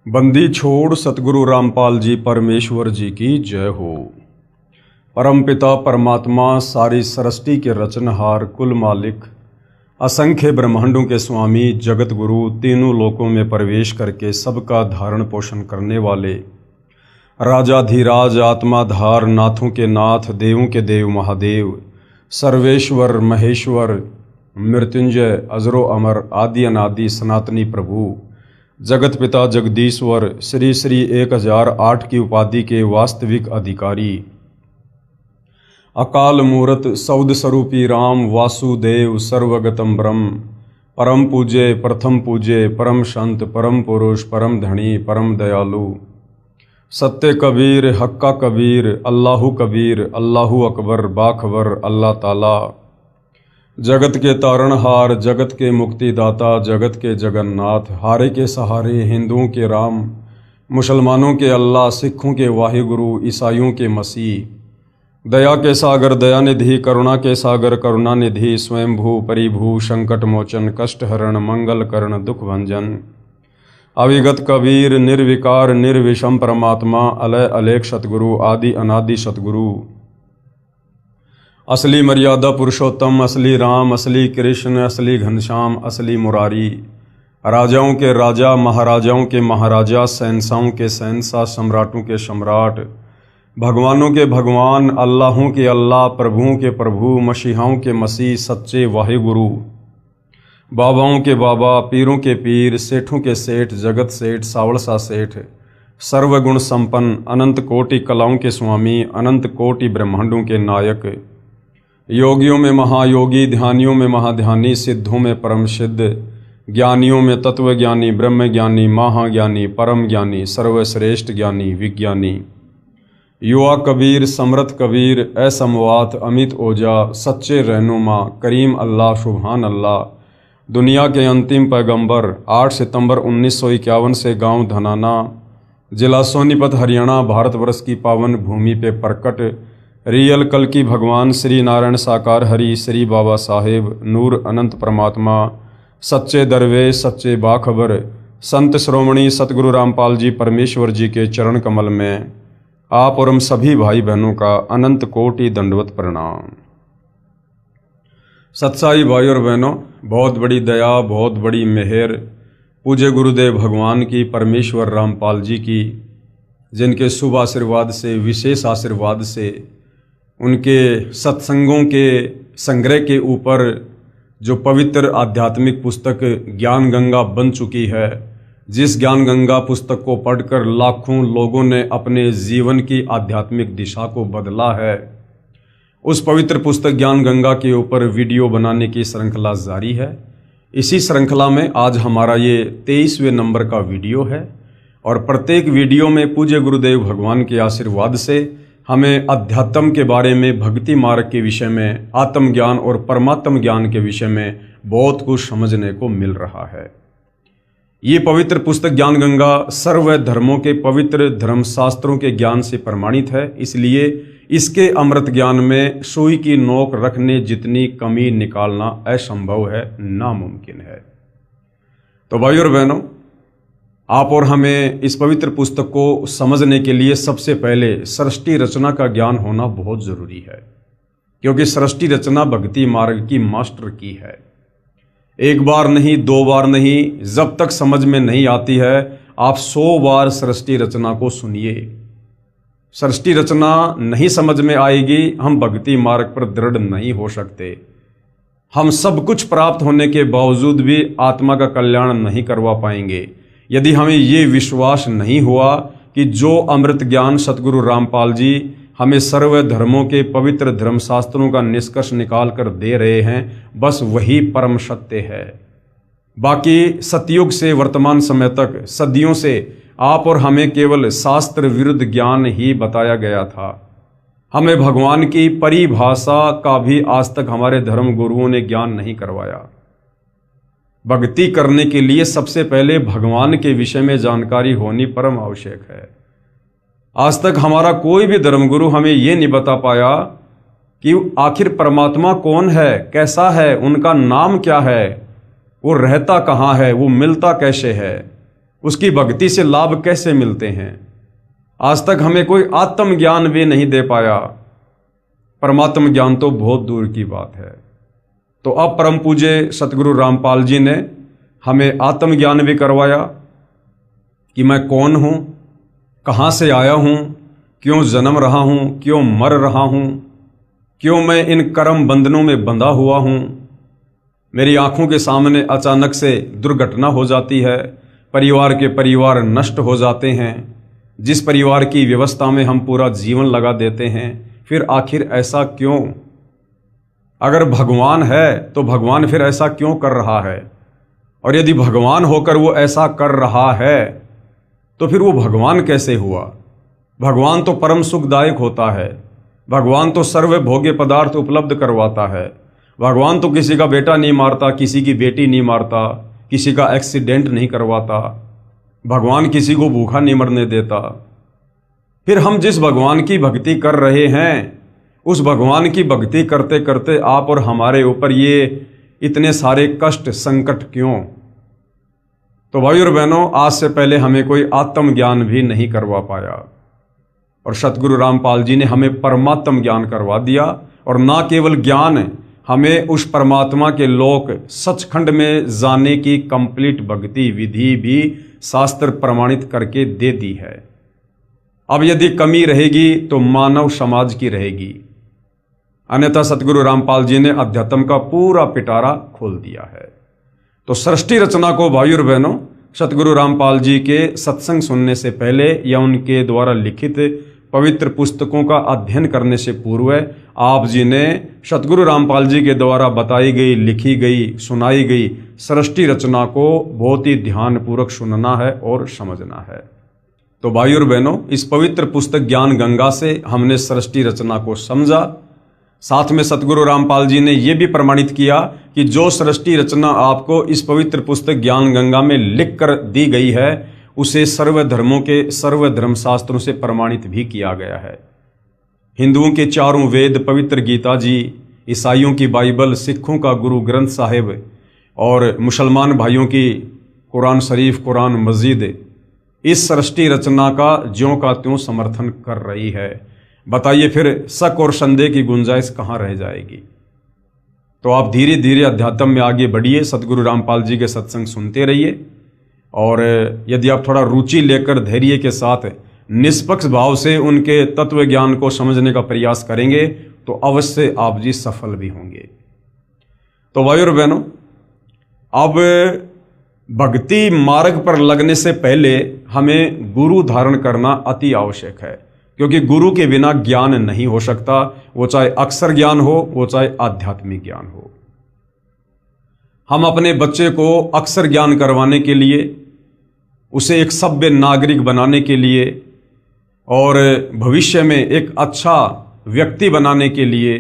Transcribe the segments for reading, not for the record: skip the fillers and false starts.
बंदी छोड़ सतगुरु रामपाल जी परमेश्वर जी की जय हो। परमपिता परमात्मा सारी सृष्टि के रचनहार कुल मालिक असंख्य ब्रह्मांडों के स्वामी जगत गुरु तीनों लोकों में प्रवेश करके सबका धारण पोषण करने वाले राजाधिराज आत्माधार नाथों के नाथ देवों के देव महादेव सर्वेश्वर महेश्वर मृत्युंजय अजरो अमर आदि अनादि सनातनी प्रभु जगत पिता जगदीश्वर श्री श्री 1008 की उपाधि के वास्तविक अधिकारी अकाल मूर्त सौद स्वरूपी राम वासुदेव सर्वगतम ब्रह्म परम पूज्य प्रथम पूज्य परम संत परम पुरुष परम धनी परम दयालु सत्य कबीर हक्का कबीर अल्लाहु कबीर अल्लाहु अकबर बाखबर अल्लाह ताला जगत के तारणहार जगत के मुक्तिदाता जगत के जगन्नाथ हारे के सहारे हिंदुओं के राम मुसलमानों के अल्लाह सिखों के वाहिगुरु ईसाइयों के मसीह दया के सागर दयानिधि करुणा के सागर करुणानिधि स्वयंभू परिभू संकट मोचन कष्ट हरण मंगल करण दुख भंजन अविगत कबीर निर्विकार निर्विषम परमात्मा अलय अलेख सतगुरु आदि अनादि सतगुरु असली मर्यादा पुरुषोत्तम असली राम असली कृष्ण असली घनश्याम असली मुरारी राजाओं के राजा महाराजाओं के महाराजा शहंशाहों के शहंशाह सम्राटों के सम्राट भगवानों के भगवान अल्लाहों के अल्लाह प्रभुओं के प्रभु मसीहाओं के मसीह सच्चे वाहिगुरु बाबाओं के बाबा पीरों के पीर सेठों के सेठ जगत सेठ सावलसा सेठ सर्वगुण संपन्न अनंत कोटि कलाओं के स्वामी अनंत कोटि ब्रह्मांडों के नायक योगियों में महायोगी ध्यानियों में महाध्यानी सिद्धों में परम सिद्ध ज्ञानियों में तत्वज्ञानी ब्रह्मज्ञानी महाज्ञानी परम ज्ञानी सर्वश्रेष्ठ ज्ञानी विज्ञानी युवा कबीर समर्थ कबीर असमवात अमित ओजा सच्चे रहनुमा करीम अल्लाह सुभान अल्लाह दुनिया के अंतिम पैगंबर 8 सितंबर 1951 से गांव धनाना जिला सोनीपत हरियाणा भारतवर्ष की पावन भूमि पे प्रकट रियल कल की भगवान श्री नारायण साकार हरि श्री बाबा साहेब नूर अनंत परमात्मा सच्चे दरवेश सच्चे बाखबर संत श्रोमणी सतगुरु रामपाल जी परमेश्वर जी के चरण कमल में आप और हम सभी भाई बहनों का अनंत कोटि दंडवत प्रणाम। सत्साई भाई और बहनों, बहुत बड़ी दया बहुत बड़ी मेहर पूज्य गुरुदेव भगवान की परमेश्वर रामपाल जी की, जिनके शुभ आशीर्वाद से विशेष आशीर्वाद से उनके सत्संगों के संग्रह के ऊपर जो पवित्र आध्यात्मिक पुस्तक ज्ञान गंगा बन चुकी है, जिस ज्ञान गंगा पुस्तक को पढ़कर लाखों लोगों ने अपने जीवन की आध्यात्मिक दिशा को बदला है, उस पवित्र पुस्तक ज्ञान गंगा के ऊपर वीडियो बनाने की श्रृंखला जारी है। इसी श्रृंखला में आज हमारा ये 23वें नंबर का वीडियो है और प्रत्येक वीडियो में पूज्य गुरुदेव भगवान के आशीर्वाद से हमें अध्यात्म के बारे में, भक्ति मार्ग के विषय में, आत्मज्ञान और परमात्म ज्ञान के विषय में बहुत कुछ समझने को मिल रहा है। ये पवित्र पुस्तक ज्ञान गंगा सर्व धर्मों के पवित्र धर्मशास्त्रों के ज्ञान से प्रमाणित है, इसलिए इसके अमृत ज्ञान में सुई की नोक रखने जितनी कमी निकालना असंभव है, नामुमकिन है। तो भाई और बहनों, आप और हमें इस पवित्र पुस्तक को समझने के लिए सबसे पहले सृष्टि रचना का ज्ञान होना बहुत जरूरी है, क्योंकि सृष्टि रचना भक्ति मार्ग की मास्टर की है। एक बार नहीं, 2 बार नहीं, जब तक समझ में नहीं आती है आप 100 बार सृष्टि रचना को सुनिए। सृष्टि रचना नहीं समझ में आएगी, हम भक्ति मार्ग पर दृढ़ नहीं हो सकते। हम सब कुछ प्राप्त होने के बावजूद भी आत्मा का कल्याण नहीं करवा पाएंगे यदि हमें ये विश्वास नहीं हुआ कि जो अमृत ज्ञान सतगुरु रामपाल जी हमें सर्व धर्मों के पवित्र धर्मशास्त्रों का निष्कर्ष निकाल कर दे रहे हैं, बस वही परम सत्य है। बाकी सतयुग से वर्तमान समय तक सदियों से आप और हमें केवल शास्त्र विरुद्ध ज्ञान ही बताया गया था। हमें भगवान की परिभाषा का भी आज तक हमारे धर्म गुरुओं ने ज्ञान नहीं करवाया। भक्ति करने के लिए सबसे पहले भगवान के विषय में जानकारी होनी परम आवश्यक है। आज तक हमारा कोई भी धर्मगुरु हमें ये नहीं बता पाया कि आखिर परमात्मा कौन है, कैसा है, उनका नाम क्या है, वो रहता कहाँ है, वो मिलता कैसे है, उसकी भक्ति से लाभ कैसे मिलते हैं। आज तक हमें कोई आत्मज्ञान भी नहीं दे पाया, परमात्म ज्ञान तो बहुत दूर की बात है। तो अब परम पूज्य सतगुरु रामपाल जी ने हमें आत्मज्ञान भी करवाया कि मैं कौन हूँ, कहाँ से आया हूँ, क्यों जन्म रहा हूँ, क्यों मर रहा हूँ, क्यों मैं इन कर्म बंधनों में बंधा हुआ हूँ। मेरी आंखों के सामने अचानक से दुर्घटना हो जाती है, परिवार नष्ट हो जाते हैं, जिस परिवार की व्यवस्था में हम पूरा जीवन लगा देते हैं, फिर आखिर ऐसा क्यों। अगर भगवान है तो भगवान फिर ऐसा क्यों कर रहा है, और यदि भगवान होकर वो ऐसा कर रहा है तो फिर वो भगवान कैसे हुआ। भगवान तो परम सुखदायक होता है, भगवान तो सर्वभोग्य पदार्थ उपलब्ध करवाता है, भगवान तो किसी का बेटा नहीं मारता, किसी की बेटी नहीं मारता, किसी का एक्सीडेंट नहीं करवाता, भगवान किसी को भूखा नहीं मरने देता। फिर हम जिस भगवान की भक्ति कर रहे हैं, उस भगवान की भक्ति करते करते आप और हमारे ऊपर ये इतने सारे कष्ट संकट क्यों। तो भाई और बहनों, आज से पहले हमें कोई आत्मज्ञान भी नहीं करवा पाया, और सतगुरु रामपाल जी ने हमें परमात्म ज्ञान करवा दिया। और ना केवल ज्ञान, हमें उस परमात्मा के लोक सचखंड में जाने की कंप्लीट भक्ति विधि भी शास्त्र प्रमाणित करके दे दी है। अब यदि कमी रहेगी तो मानव समाज की रहेगी, अन्यथा सतगुरु रामपाल जी ने अध्यात्म का पूरा पिटारा खोल दिया है। तो सृष्टि रचना को भाई और बहनों, सतगुरु रामपाल जी के सत्संग सुनने से पहले या उनके द्वारा लिखित पवित्र पुस्तकों का अध्ययन करने से पूर्व आप जी ने सतगुरु रामपाल जी के द्वारा बताई गई, लिखी गई, सुनाई गई सृष्टि रचना को बहुत ही ध्यानपूर्वक सुनना है और समझना है। तो भाई और बहनों, इस पवित्र पुस्तक ज्ञान गंगा से हमने सृष्टि रचना को समझा। साथ में सतगुरु रामपाल जी ने यह भी प्रमाणित किया कि जो सृष्टि रचना आपको इस पवित्र पुस्तक ज्ञान गंगा में लिख कर दी गई है, उसे सर्वधर्मों के सर्वधर्म शास्त्रों से प्रमाणित भी किया गया है। हिंदुओं के चारों वेद पवित्र गीता जी, ईसाइयों की बाइबल, सिखों का गुरु ग्रंथ साहिब और मुसलमान भाइयों की कुरान शरीफ, कुरान मस्जिद इस सृष्टि रचना का ज्यों का त्यों समर्थन कर रही है। बताइए फिर शक और संदेह की गुंजाइश कहाँ रह जाएगी। तो आप धीरे धीरे अध्यात्म में आगे बढ़िए, सतगुरु रामपाल जी के सत्संग सुनते रहिए, और यदि आप थोड़ा रुचि लेकर धैर्य के साथ निष्पक्ष भाव से उनके तत्व ज्ञान को समझने का प्रयास करेंगे तो अवश्य आप जी सफल भी होंगे। तो भाई और बहनों, अब भक्ति मार्ग पर लगने से पहले हमें गुरु धारण करना अति आवश्यक है, क्योंकि गुरु के बिना ज्ञान नहीं हो सकता, वो चाहे अक्षर ज्ञान हो, वो चाहे आध्यात्मिक ज्ञान हो। हम अपने बच्चे को अक्षर ज्ञान करवाने के लिए, उसे एक सभ्य नागरिक बनाने के लिए और भविष्य में एक अच्छा व्यक्ति बनाने के लिए,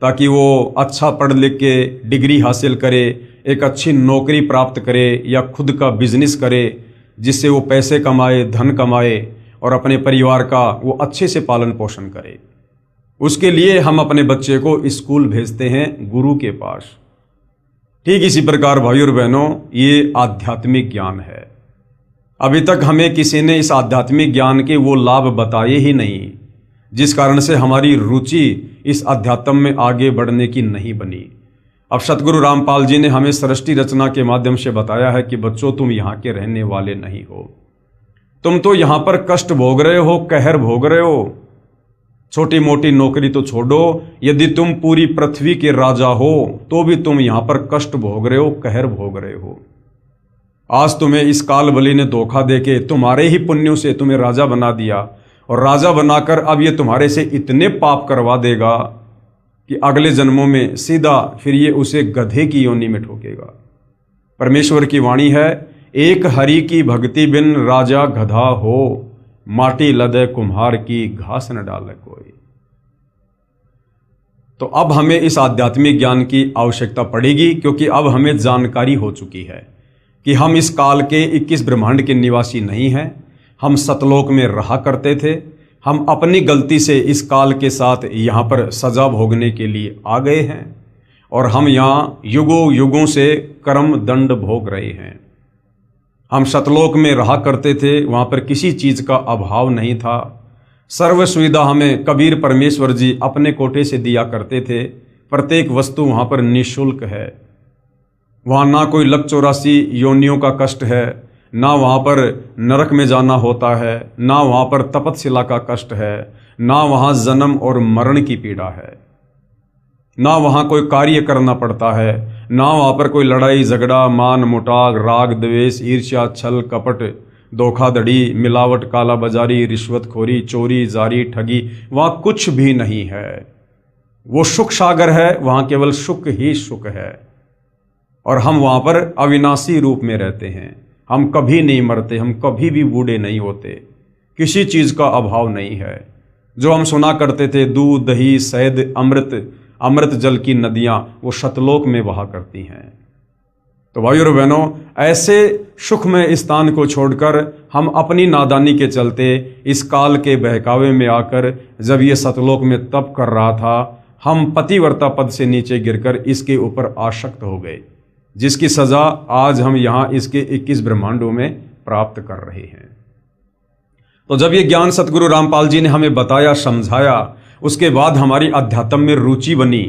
ताकि वो अच्छा पढ़ लिख के डिग्री हासिल करे, एक अच्छी नौकरी प्राप्त करे या खुद का बिजनेस करे, जिससे वो पैसे कमाए, धन कमाए और अपने परिवार का वो अच्छे से पालन पोषण करे। उसके लिए हम अपने बच्चे को स्कूल भेजते हैं गुरु के पास। ठीक इसी प्रकार भाई और बहनों, ये आध्यात्मिक ज्ञान है। अभी तक हमें किसी ने इस आध्यात्मिक ज्ञान के वो लाभ बताए ही नहीं, जिस कारण से हमारी रुचि इस अध्यात्म में आगे बढ़ने की नहीं बनी। अब सतगुरु रामपाल जी ने हमें सृष्टि रचना के माध्यम से बताया है कि बच्चों, तुम यहाँ के रहने वाले नहीं हो, तुम तो यहाँ पर कष्ट भोग रहे हो, कहर भोग रहे हो। छोटी मोटी नौकरी तो छोड़ो, यदि तुम पूरी पृथ्वी के राजा हो तो भी तुम यहाँ पर कष्ट भोग रहे हो, कहर भोग रहे हो। आज तुम्हें इस काल बलि ने धोखा देके तुम्हारे ही पुण्यों से तुम्हें राजा बना दिया, और राजा बनाकर अब ये तुम्हारे से इतने पाप करवा देगा कि अगले जन्मों में सीधा फिर ये उसे गधे की योनि में ठोकेगा। परमेश्वर की वाणी है, एक हरि की भक्ति बिन राजा गधा हो, माटी लदे कुम्हार की घास न डाले कोई। तो अब हमें इस आध्यात्मिक ज्ञान की आवश्यकता पड़ेगी, क्योंकि अब हमें जानकारी हो चुकी है कि हम इस काल के 21 ब्रह्मांड के निवासी नहीं हैं। हम सतलोक में रहा करते थे, हम अपनी गलती से इस काल के साथ यहाँ पर सजा भोगने के लिए आ गए हैं, और हम यहाँ युगों युगों से कर्म दंड भोग रहे हैं। हम सतलोक में रहा करते थे, वहाँ पर किसी चीज़ का अभाव नहीं था। सर्व सुविधा हमें कबीर परमेश्वर जी अपने कोटे से दिया करते थे। प्रत्येक वस्तु वहाँ पर निःशुल्क है। वहाँ ना कोई लक 84 योनियों का कष्ट है, ना वहाँ पर नरक में जाना होता है, ना वहाँ पर तपतशिला का कष्ट है, ना वहाँ जन्म और मरण की पीड़ा है, ना वहाँ कोई कार्य करना पड़ता है, ना वहाँ पर कोई लड़ाई झगड़ा, मान मुटाव, राग द्वेष, ईर्ष्या, छल कपट, धोखाधड़ी, मिलावट, काला बाजारी, रिश्वतखोरी, चोरी, जारी, ठगी, वहाँ कुछ भी नहीं है। वो सुख सागर है, वहाँ केवल सुख ही सुख है। और हम वहाँ पर अविनाशी रूप में रहते हैं। हम कभी नहीं मरते, हम कभी भी बूढ़े नहीं होते, किसी चीज़ का अभाव नहीं है। जो हम सुना करते थे दूध, दही, शहद, अमृत जल की नदियाँ, वो सतलोक में बहा करती हैं। तो भाइयों और बहनों, ऐसे सुखमय स्थान को छोड़कर हम अपनी नादानी के चलते इस काल के बहकावे में आकर जब ये सतलोक में तप कर रहा था, हम पतिव्रता पद से नीचे गिरकर इसके ऊपर आसक्त हो गए, जिसकी सजा आज हम यहाँ इसके 21 ब्रह्मांडों में प्राप्त कर रहे हैं। तो जब ये ज्ञान सतगुरु रामपाल जी ने हमें बताया, समझाया, उसके बाद हमारी अध्यात्म में रुचि बनी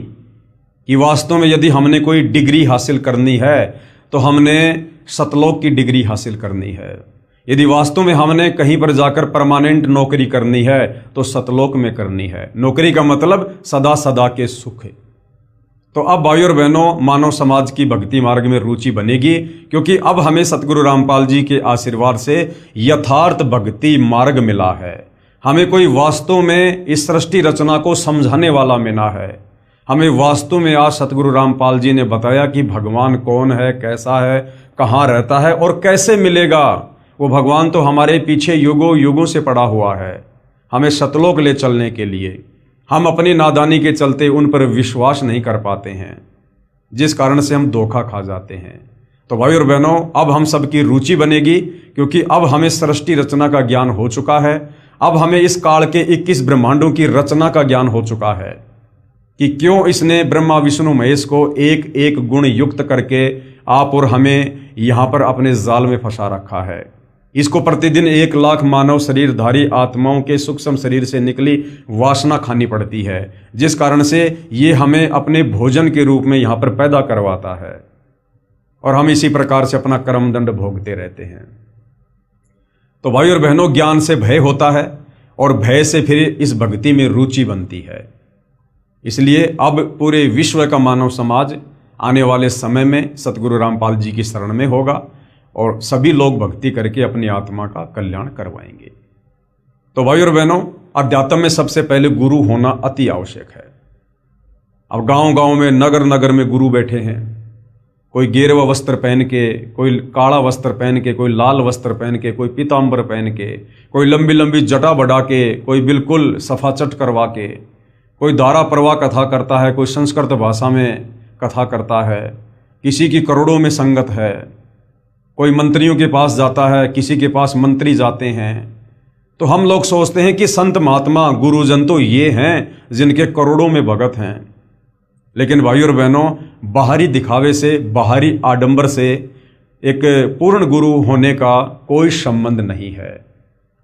कि वास्तव में यदि हमने कोई डिग्री हासिल करनी है तो हमने सतलोक की डिग्री हासिल करनी है। यदि वास्तव में हमने कहीं पर जाकर परमानेंट नौकरी करनी है तो सतलोक में करनी है। नौकरी का मतलब सदा सदा के सुख है। तो अब भाइयों और बहनों, मानव समाज की भक्ति मार्ग में रुचि बनेगी, क्योंकि अब हमें सतगुरु रामपाल जी के आशीर्वाद से यथार्थ भक्ति मार्ग मिला है। हमें कोई वास्तव में इस सृष्टि रचना को समझाने वाला मिला है। हमें वास्तव में आज सतगुरु रामपाल जी ने बताया कि भगवान कौन है, कैसा है, कहाँ रहता है और कैसे मिलेगा। वो भगवान तो हमारे पीछे युगों युगों से पड़ा हुआ है, हमें सतलोक ले चलने के लिए। हम अपनी नादानी के चलते उन पर विश्वास नहीं कर पाते हैं, जिस कारण से हम धोखा खा जाते हैं। तो भाई और बहनों, अब हम सबकी रुचि बनेगी, क्योंकि अब हमें सृष्टि रचना का ज्ञान हो चुका है। अब हमें इस काल के 21 ब्रह्मांडों की रचना का ज्ञान हो चुका है कि क्यों इसने ब्रह्मा विष्णु महेश को एक एक गुण युक्त करके आप और हमें यहाँ पर अपने जाल में फंसा रखा है। इसको प्रतिदिन 1 लाख मानव शरीरधारी आत्माओं के सूक्ष्म शरीर से निकली वासना खानी पड़ती है, जिस कारण से ये हमें अपने भोजन के रूप में यहाँ पर पैदा करवाता है और हम इसी प्रकार से अपना कर्मदंड भोगते रहते हैं। तो भाई और बहनों, ज्ञान से भय होता है और भय से फिर इस भक्ति में रुचि बनती है। इसलिए अब पूरे विश्व का मानव समाज आने वाले समय में सतगुरु रामपाल जी की शरण में होगा और सभी लोग भक्ति करके अपनी आत्मा का कल्याण करवाएंगे। तो भाई और बहनों, अध्यात्म में सबसे पहले गुरु होना अति आवश्यक है। अब गांव गांव में, नगर नगर में गुरु बैठे हैं। कोई गेरुआ वस्त्र पहन के, कोई काला वस्त्र पहन के, कोई लाल वस्त्र पहन के, कोई पीताम्बर पहन के, कोई लंबी लंबी जटा बढ़ा के, कोई बिल्कुल सफाचट करवा के, कोई धारा प्रवाह कथा करता है, कोई संस्कृत भाषा में कथा करता है, किसी की करोड़ों में संगत है, कोई मंत्रियों के पास जाता है, किसी के पास मंत्री जाते हैं। तो हम लोग सोचते हैं कि संत महात्मा गुरुजन तो ये हैं जिनके करोड़ों में भगत हैं। लेकिन भाई और बहनों, बाहरी दिखावे से, बाहरी आडंबर से एक पूर्ण गुरु होने का कोई संबंध नहीं है।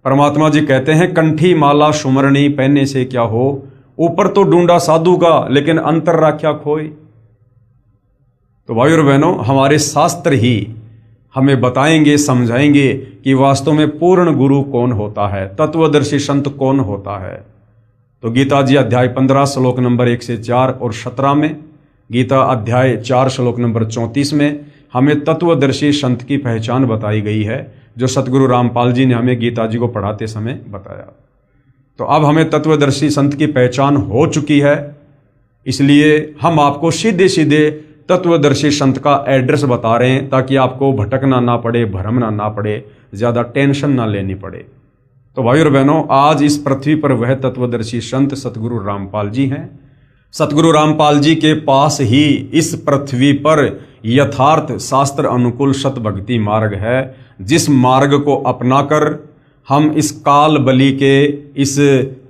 परमात्मा जी कहते हैं, कंठी माला सुमरणी पहनने से क्या हो, ऊपर तो ढूंढा साधु का लेकिन अंतर राख्या खोए। तो भाई और बहनों, हमारे शास्त्र ही हमें बताएंगे, समझाएंगे कि वास्तव में पूर्ण गुरु कौन होता है, तत्वदर्शी संत कौन होता है। तो गीता जी अध्याय 15 श्लोक नंबर 1 से 4 और 17 में, गीता अध्याय 4 श्लोक नंबर 34 में हमें तत्वदर्शी संत की पहचान बताई गई है, जो सतगुरु रामपाल जी ने हमें गीता जी को पढ़ाते समय बताया। तो अब हमें तत्वदर्शी संत की पहचान हो चुकी है, इसलिए हम आपको सीधे सीधे तत्वदर्शी संत का एड्रेस बता रहे हैं, ताकि आपको भटकना ना पड़े, भ्रमना ना पड़े, ज़्यादा टेंशन ना लेनी पड़े। तो भाई और बहनों, आज इस पृथ्वी पर वह तत्वदर्शी संत सतगुरु रामपाल जी हैं। सतगुरु रामपाल जी के पास ही इस पृथ्वी पर यथार्थ शास्त्र अनुकूल सत भक्ति मार्ग है, जिस मार्ग को अपनाकर हम इस काल बलि के इस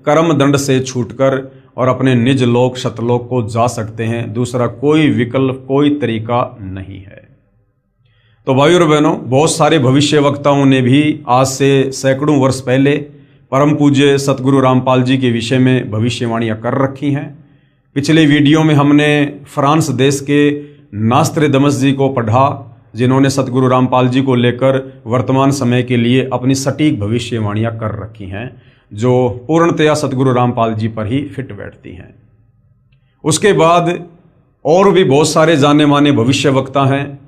कर्म दंड से छूटकर और अपने निज लोक सतलोक को जा सकते हैं। दूसरा कोई विकल्प, कोई तरीका नहीं है। तो भाइयों और बहनों, बहुत सारे भविष्यवक्ताओं ने भी आज से सैकड़ों वर्ष पहले परम पूज्य सतगुरु रामपाल जी के विषय में भविष्यवाणियां कर रखी हैं। पिछले वीडियो में हमने फ्रांस देश के नास्त्रेदमस जी को पढ़ा, जिन्होंने सतगुरु रामपाल जी को लेकर वर्तमान समय के लिए अपनी सटीक भविष्यवाणियां कर रखी हैं, जो पूर्णतया सतगुरु रामपाल जी पर ही फिट बैठती हैं। उसके बाद और भी बहुत सारे जाने माने भविष्यवक्ता हैं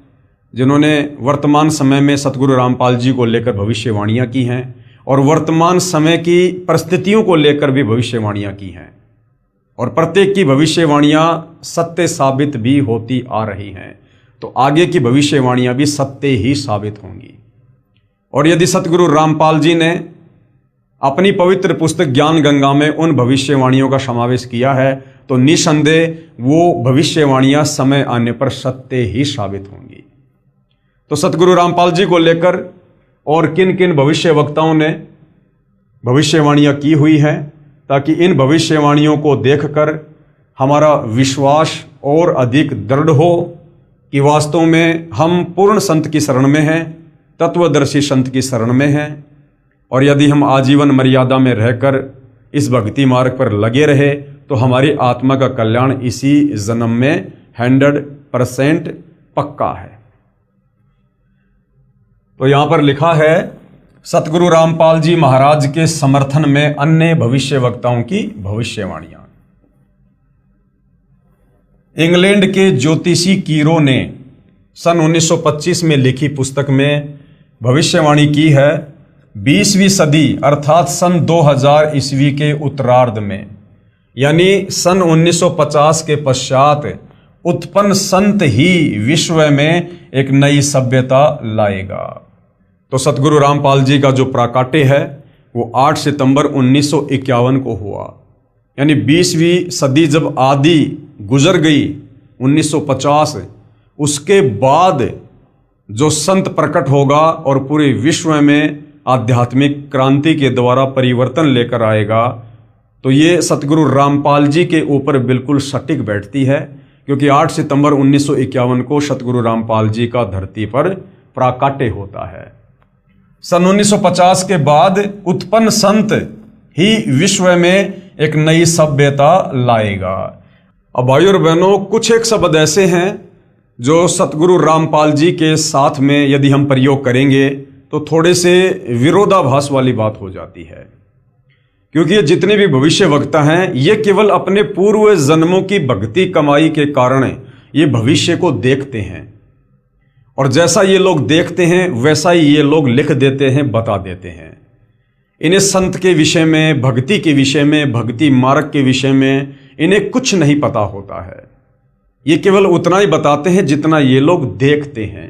जिन्होंने वर्तमान समय में सतगुरु रामपाल जी को लेकर भविष्यवाणियां की हैं और वर्तमान समय की परिस्थितियों को लेकर भी भविष्यवाणियां की हैं, और प्रत्येक की भविष्यवाणियां सत्य साबित भी होती आ रही हैं। तो आगे की भविष्यवाणियां भी सत्य ही साबित होंगी। और यदि सतगुरु रामपाल जी ने अपनी पवित्र पुस्तक ज्ञान गंगा में उन भविष्यवाणियों का समावेश किया है, तो निसंदेह वो भविष्यवाणियां समय आने पर सत्य ही साबित होंगी। तो सतगुरु रामपाल जी को लेकर और किन किन भविष्यवक्ताओं ने भविष्यवाणियां की हुई हैं, ताकि इन भविष्यवाणियों को देखकर हमारा विश्वास और अधिक दृढ़ हो कि वास्तव में हम पूर्ण संत की शरण में हैं, तत्वदर्शी संत की शरण में हैं। और यदि हम आजीवन मर्यादा में रहकर इस भक्ति मार्ग पर लगे रहे तो हमारी आत्मा का कल्याण इसी जन्म में 100% पक्का है। तो यहां पर लिखा है, सतगुरु रामपाल जी महाराज के समर्थन में अन्य भविष्यवक्ताओं की भविष्यवाणियां। इंग्लैंड के ज्योतिषी कीरो ने सन 1925 में लिखी पुस्तक में भविष्यवाणी की है, 20वीं सदी अर्थात सन 2000 ईस्वी के उत्तरार्ध में, यानी सन 1950 के पश्चात उत्पन्न संत ही विश्व में एक नई सभ्यता लाएगा। तो सतगुरु रामपाल जी का जो प्राकाट्य है वो 8 सितंबर 1951 को हुआ, यानी 20वीं सदी जब आधी गुजर गई 1950, उसके बाद जो संत प्रकट होगा और पूरे विश्व में आध्यात्मिक क्रांति के द्वारा परिवर्तन लेकर आएगा, तो ये सतगुरु रामपाल जी के ऊपर बिल्कुल सटीक बैठती है, क्योंकि 8 सितंबर 1951 को सतगुरु रामपाल जी का धरती पर प्राकाट्य होता है। सन 1950 के बाद उत्पन्न संत ही विश्व में एक नई सभ्यता लाएगा। अब भाइयों और बहनों, कुछ एक शब्द ऐसे हैं जो सतगुरु रामपाल जी के साथ में यदि हम प्रयोग करेंगे तो थोड़े से विरोधाभास वाली बात हो जाती है, क्योंकि ये जितने भी भविष्यवक्ता हैं ये केवल अपने पूर्व जन्मों की भक्ति कमाई के कारण ये भविष्य को देखते हैं, और जैसा ये लोग देखते हैं वैसा ही ये लोग लिख देते हैं, बता देते हैं। इन्हें संत के विषय में, भक्ति के विषय में, भक्ति मार्ग के विषय में इन्हें कुछ नहीं पता होता है। ये केवल उतना ही बताते हैं जितना ये लोग देखते हैं।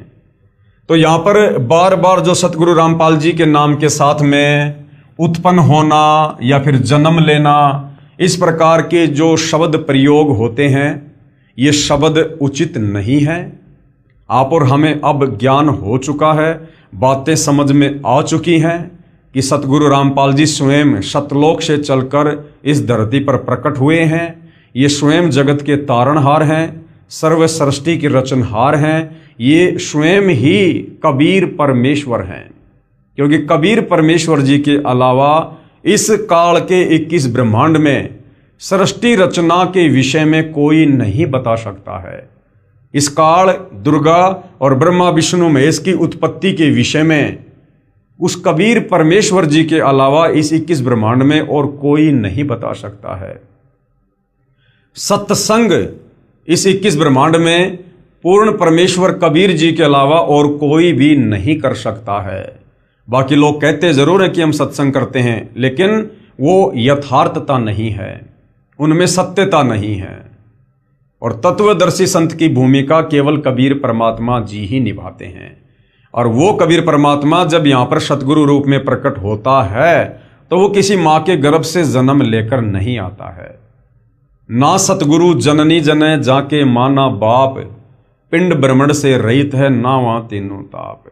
तो यहाँ पर बार बार जो सतगुरु रामपाल जी के नाम के साथ में उत्पन्न होना या फिर जन्म लेना, इस प्रकार के जो शब्द प्रयोग होते हैं, ये शब्द उचित नहीं है। आप और हमें अब ज्ञान हो चुका है, बातें समझ में आ चुकी हैं कि सतगुरु रामपाल जी स्वयं सतलोक से चलकर इस धरती पर प्रकट हुए हैं। ये स्वयं जगत के तारणहार हैं, सर्व सृष्टि के रचनहार हैं। ये स्वयं ही कबीर परमेश्वर हैं, क्योंकि कबीर परमेश्वर जी के अलावा इस काल के 21 ब्रह्मांड में सृष्टि रचना के विषय में कोई नहीं बता सकता है। इस काल, दुर्गा और ब्रह्मा विष्णु महेश की उत्पत्ति के विषय में उस कबीर परमेश्वर जी के अलावा इस 21 ब्रह्मांड में और कोई नहीं बता सकता है। सत्संग इस 21 ब्रह्मांड में पूर्ण परमेश्वर कबीर जी के अलावा और कोई भी नहीं कर सकता है। बाकी लोग कहते जरूर हैं कि हम सत्संग करते हैं, लेकिन वो यथार्थता नहीं है, उनमें सत्यता नहीं है। और तत्वदर्शी संत की भूमिका केवल कबीर परमात्मा जी ही निभाते हैं। और वो कबीर परमात्मा जब यहाँ पर सतगुरु रूप में प्रकट होता है तो वो किसी माँ के गर्भ से जन्म लेकर नहीं आता है। ना सतगुरु जननी जने जाके माना बाप, पिंड ब्रह्मण से रहित है ना वहां तीनों ताप।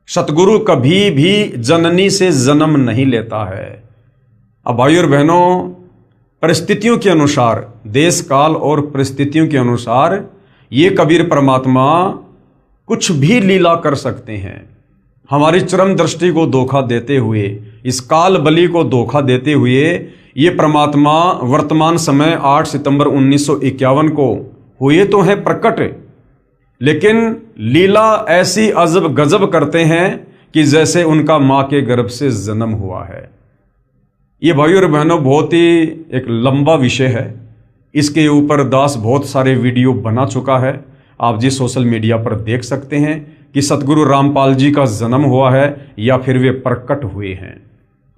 सतगुरु कभी भी जननी से जन्म नहीं लेता है। अब भाइयों और बहनों, परिस्थितियों के अनुसार, देश काल और परिस्थितियों के अनुसार ये कबीर परमात्मा कुछ भी लीला कर सकते हैं। हमारी चरम दृष्टि को धोखा देते हुए, इस काल बलि को धोखा देते हुए ये परमात्मा वर्तमान समय 8 सितंबर 1951 को हुए तो हैं प्रकट, लेकिन लीला ऐसी अजब गजब करते हैं कि जैसे उनका मां के गर्भ से जन्म हुआ है। ये भाइयों और बहनों बहुत ही एक लंबा विषय है। इसके ऊपर दास बहुत सारे वीडियो बना चुका है। आप जी सोशल मीडिया पर देख सकते हैं कि सतगुरु रामपाल जी का जन्म हुआ है या फिर वे प्रकट हुए हैं।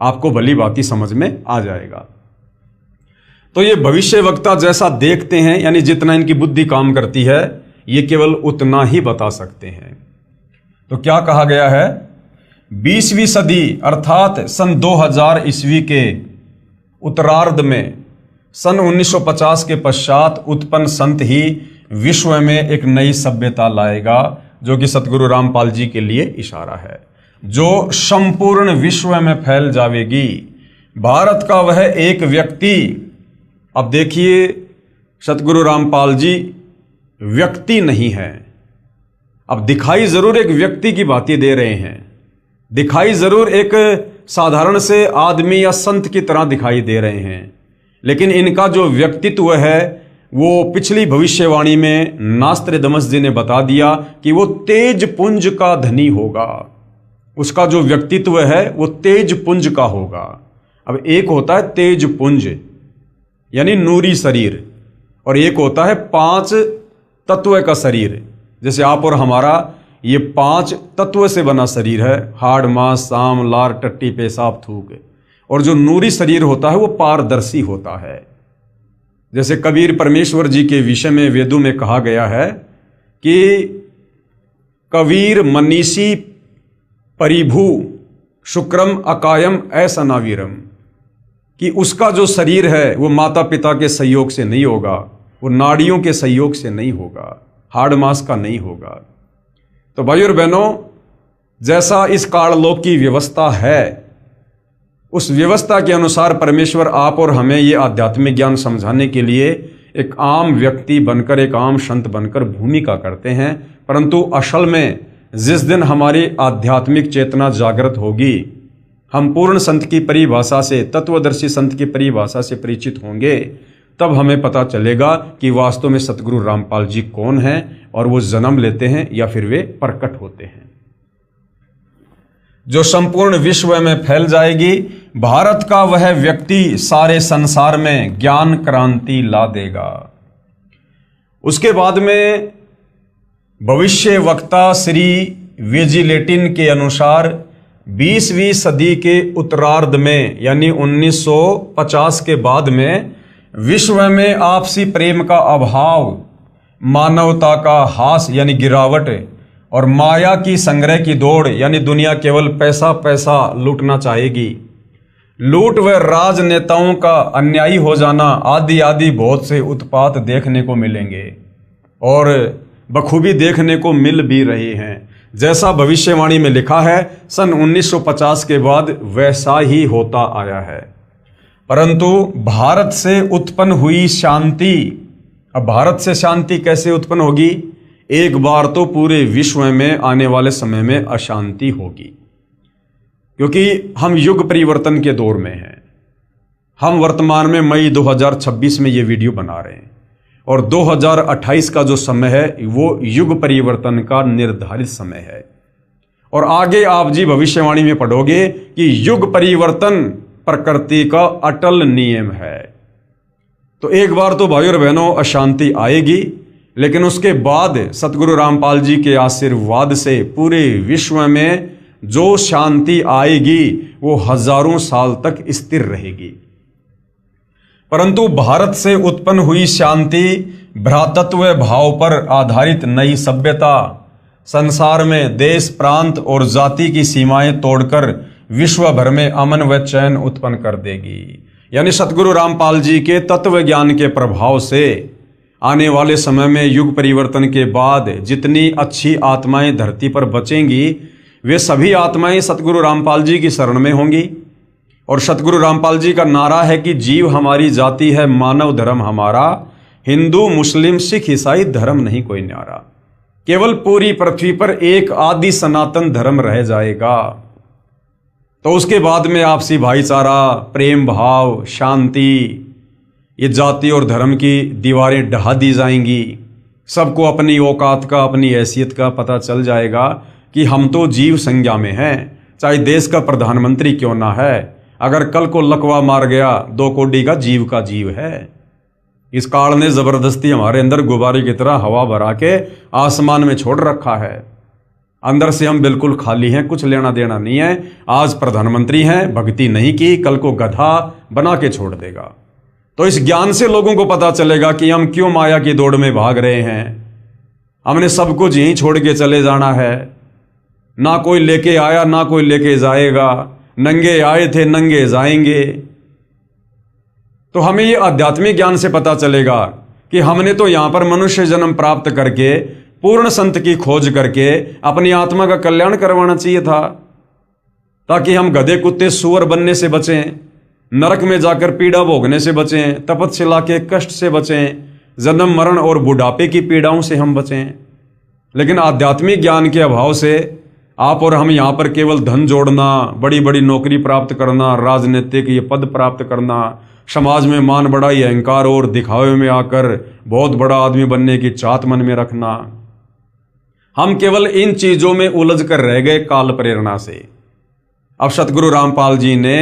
आपको भली भांति समझ में आ जाएगा। तो ये भविष्य वक्ता जैसा देखते हैं, यानी जितना इनकी बुद्धि काम करती है ये केवल उतना ही बता सकते हैं। तो क्या कहा गया है, 20वीं सदी अर्थात सन 2000 ईस्वी के उत्तरार्ध में सन 1950 के पश्चात उत्पन्न संत ही विश्व में एक नई सभ्यता लाएगा, जो कि सतगुरु रामपाल जी के लिए इशारा है, जो संपूर्ण विश्व में फैल जाएगी। भारत का वह एक व्यक्ति, अब देखिए सतगुरु रामपाल जी व्यक्ति नहीं है। अब दिखाई जरूर एक व्यक्ति की बातें दे रहे हैं, दिखाई जरूर एक साधारण से आदमी या संत की तरह दिखाई दे रहे हैं, लेकिन इनका जो व्यक्तित्व है वो पिछली भविष्यवाणी में नास्त्रदमस जी ने बता दिया कि वो तेज पुंज का धनी होगा। उसका जो व्यक्तित्व है वो तेज पुंज का होगा। अब एक होता है तेज पुंज यानी नूरी शरीर, और एक होता है 5 तत्व का शरीर। जैसे आप और हमारा ये 5 तत्व से बना शरीर है, हाड़ मांस साम लार टट्टी पेशाब थूक। और जो नूरी शरीर होता है वो पारदर्शी होता है। जैसे कबीर परमेश्वर जी के विषय में वेदों में कहा गया है कि कबीर मनीषी परिभू शुक्रम अकायम ऐसा नावीरम, कि उसका जो शरीर है वो माता पिता के सहयोग से नहीं होगा, वो नाड़ियों के सहयोग से नहीं होगा, हाड़ मांस का नहीं होगा। तो भाइयों और बहनों, जैसा इस काललोक की व्यवस्था है, उस व्यवस्था के अनुसार परमेश्वर आप और हमें ये आध्यात्मिक ज्ञान समझाने के लिए एक आम व्यक्ति बनकर, एक आम संत बनकर भूमिका करते हैं। परंतु असल में जिस दिन हमारी आध्यात्मिक चेतना जागृत होगी, हम पूर्ण संत की परिभाषा से, तत्वदर्शी संत की परिभाषा से परिचित होंगे, तब हमें पता चलेगा कि वास्तव में सतगुरु रामपाल जी कौन हैं और वो जन्म लेते हैं या फिर वे प्रकट होते हैं। जो संपूर्ण विश्व में फैल जाएगी, भारत का वह व्यक्ति सारे संसार में ज्ञान क्रांति ला देगा। उसके बाद में भविष्य वक्ता श्री वेजिलेटिन के अनुसार 20वीं सदी के उत्तरार्ध में यानी 1950 के बाद में विश्व में आपसी प्रेम का अभाव, मानवता का हास यानी गिरावट और माया की संग्रह की दौड़, यानी दुनिया केवल पैसा पैसा लूटना चाहेगी, लूट व राजनेताओं का अन्यायी हो जाना आदि आदि बहुत से उत्पात देखने को मिलेंगे और बखूबी देखने को मिल भी रहे हैं। जैसा भविष्यवाणी में लिखा है, सन 1950 के बाद वैसा ही होता आया है। परंतु भारत से उत्पन्न हुई शांति, अब भारत से शांति कैसे उत्पन्न होगी? एक बार तो पूरे विश्व में आने वाले समय में अशांति होगी, क्योंकि हम युग परिवर्तन के दौर में हैं। हम वर्तमान में मई 2026 में ये वीडियो बना रहे हैं और 2028 का जो समय है वो युग परिवर्तन का निर्धारित समय है। और आगे आप जी भविष्यवाणी में पढ़ोगे कि युग परिवर्तन प्रकृति का अटल नियम है। तो एक बार तो भाइयों और बहनों अशांति आएगी, लेकिन उसके बाद सतगुरु रामपाल जी के आशीर्वाद से पूरे विश्व में जो शांति आएगी वो हजारों साल तक स्थिर रहेगी। परंतु भारत से उत्पन्न हुई शांति भ्रातृत्व भाव पर आधारित नई सभ्यता संसार में देश प्रांत और जाति की सीमाएं तोड़कर विश्व भर में अमन व चैन उत्पन्न कर देगी। यानी सतगुरु रामपाल जी के तत्व ज्ञान के प्रभाव से आने वाले समय में युग परिवर्तन के बाद जितनी अच्छी आत्माएं धरती पर बचेंगी वे सभी आत्माएं सतगुरु रामपाल जी की शरण में होंगी। और सतगुरु रामपाल जी का नारा है कि जीव हमारी जाति है, मानव धर्म हमारा, हिंदू मुस्लिम सिख ईसाई धर्म नहीं कोई न्यारा। केवल पूरी पृथ्वी पर एक आदि सनातन धर्म रह जाएगा। तो उसके बाद में आपसी भाईचारा, प्रेम भाव, शांति, ये जाति और धर्म की दीवारें ढहा दी जाएंगी। सबको अपनी औकात का, अपनी हैसियत का पता चल जाएगा कि हम तो जीव संज्ञा में हैं, चाहे देश का प्रधानमंत्री क्यों ना है। अगर कल को लकवा मार गया, 2 कोड़ी का जीव है। इस काल ने जबरदस्ती हमारे अंदर गुब्बारे की तरह हवा भरा के आसमान में छोड़ रखा है। अंदर से हम बिल्कुल खाली हैं, कुछ लेना देना नहीं है। आज प्रधानमंत्री हैं, भक्ति नहीं की, कल को गधा बना के छोड़ देगा। तो इस ज्ञान से लोगों को पता चलेगा कि हम क्यों माया की दौड़ में भाग रहे हैं। हमने सब कुछ यहीं छोड़ के चले जाना है। ना कोई लेके आया, ना कोई लेके जाएगा। नंगे आए थे, नंगे जाएंगे। तो हमें ये आध्यात्मिक ज्ञान से पता चलेगा कि हमने तो यहां पर मनुष्य जन्म प्राप्त करके, पूर्ण संत की खोज करके अपनी आत्मा का कल्याण करवाना चाहिए था, ताकि हम गधे कुत्ते सूअर बनने से बचें, नरक में जाकर पीड़ा भोगने से बचें, तपस्या के कष्ट से बचें, जन्म मरण और बुढ़ापे की पीड़ाओं से हम बचें। लेकिन आध्यात्मिक ज्ञान के अभाव से आप और हम यहाँ पर केवल धन जोड़ना, बड़ी बड़ी नौकरी प्राप्त करना, राजनीतिक ये पद प्राप्त करना, समाज में मान बढ़ाई, अहंकार और दिखावे में आकर बहुत बड़ा आदमी बनने की चाहत मन में रखना, हम केवल इन चीजों में उलझ कर रह गए काल प्रेरणा से। अब सतगुरु रामपाल जी ने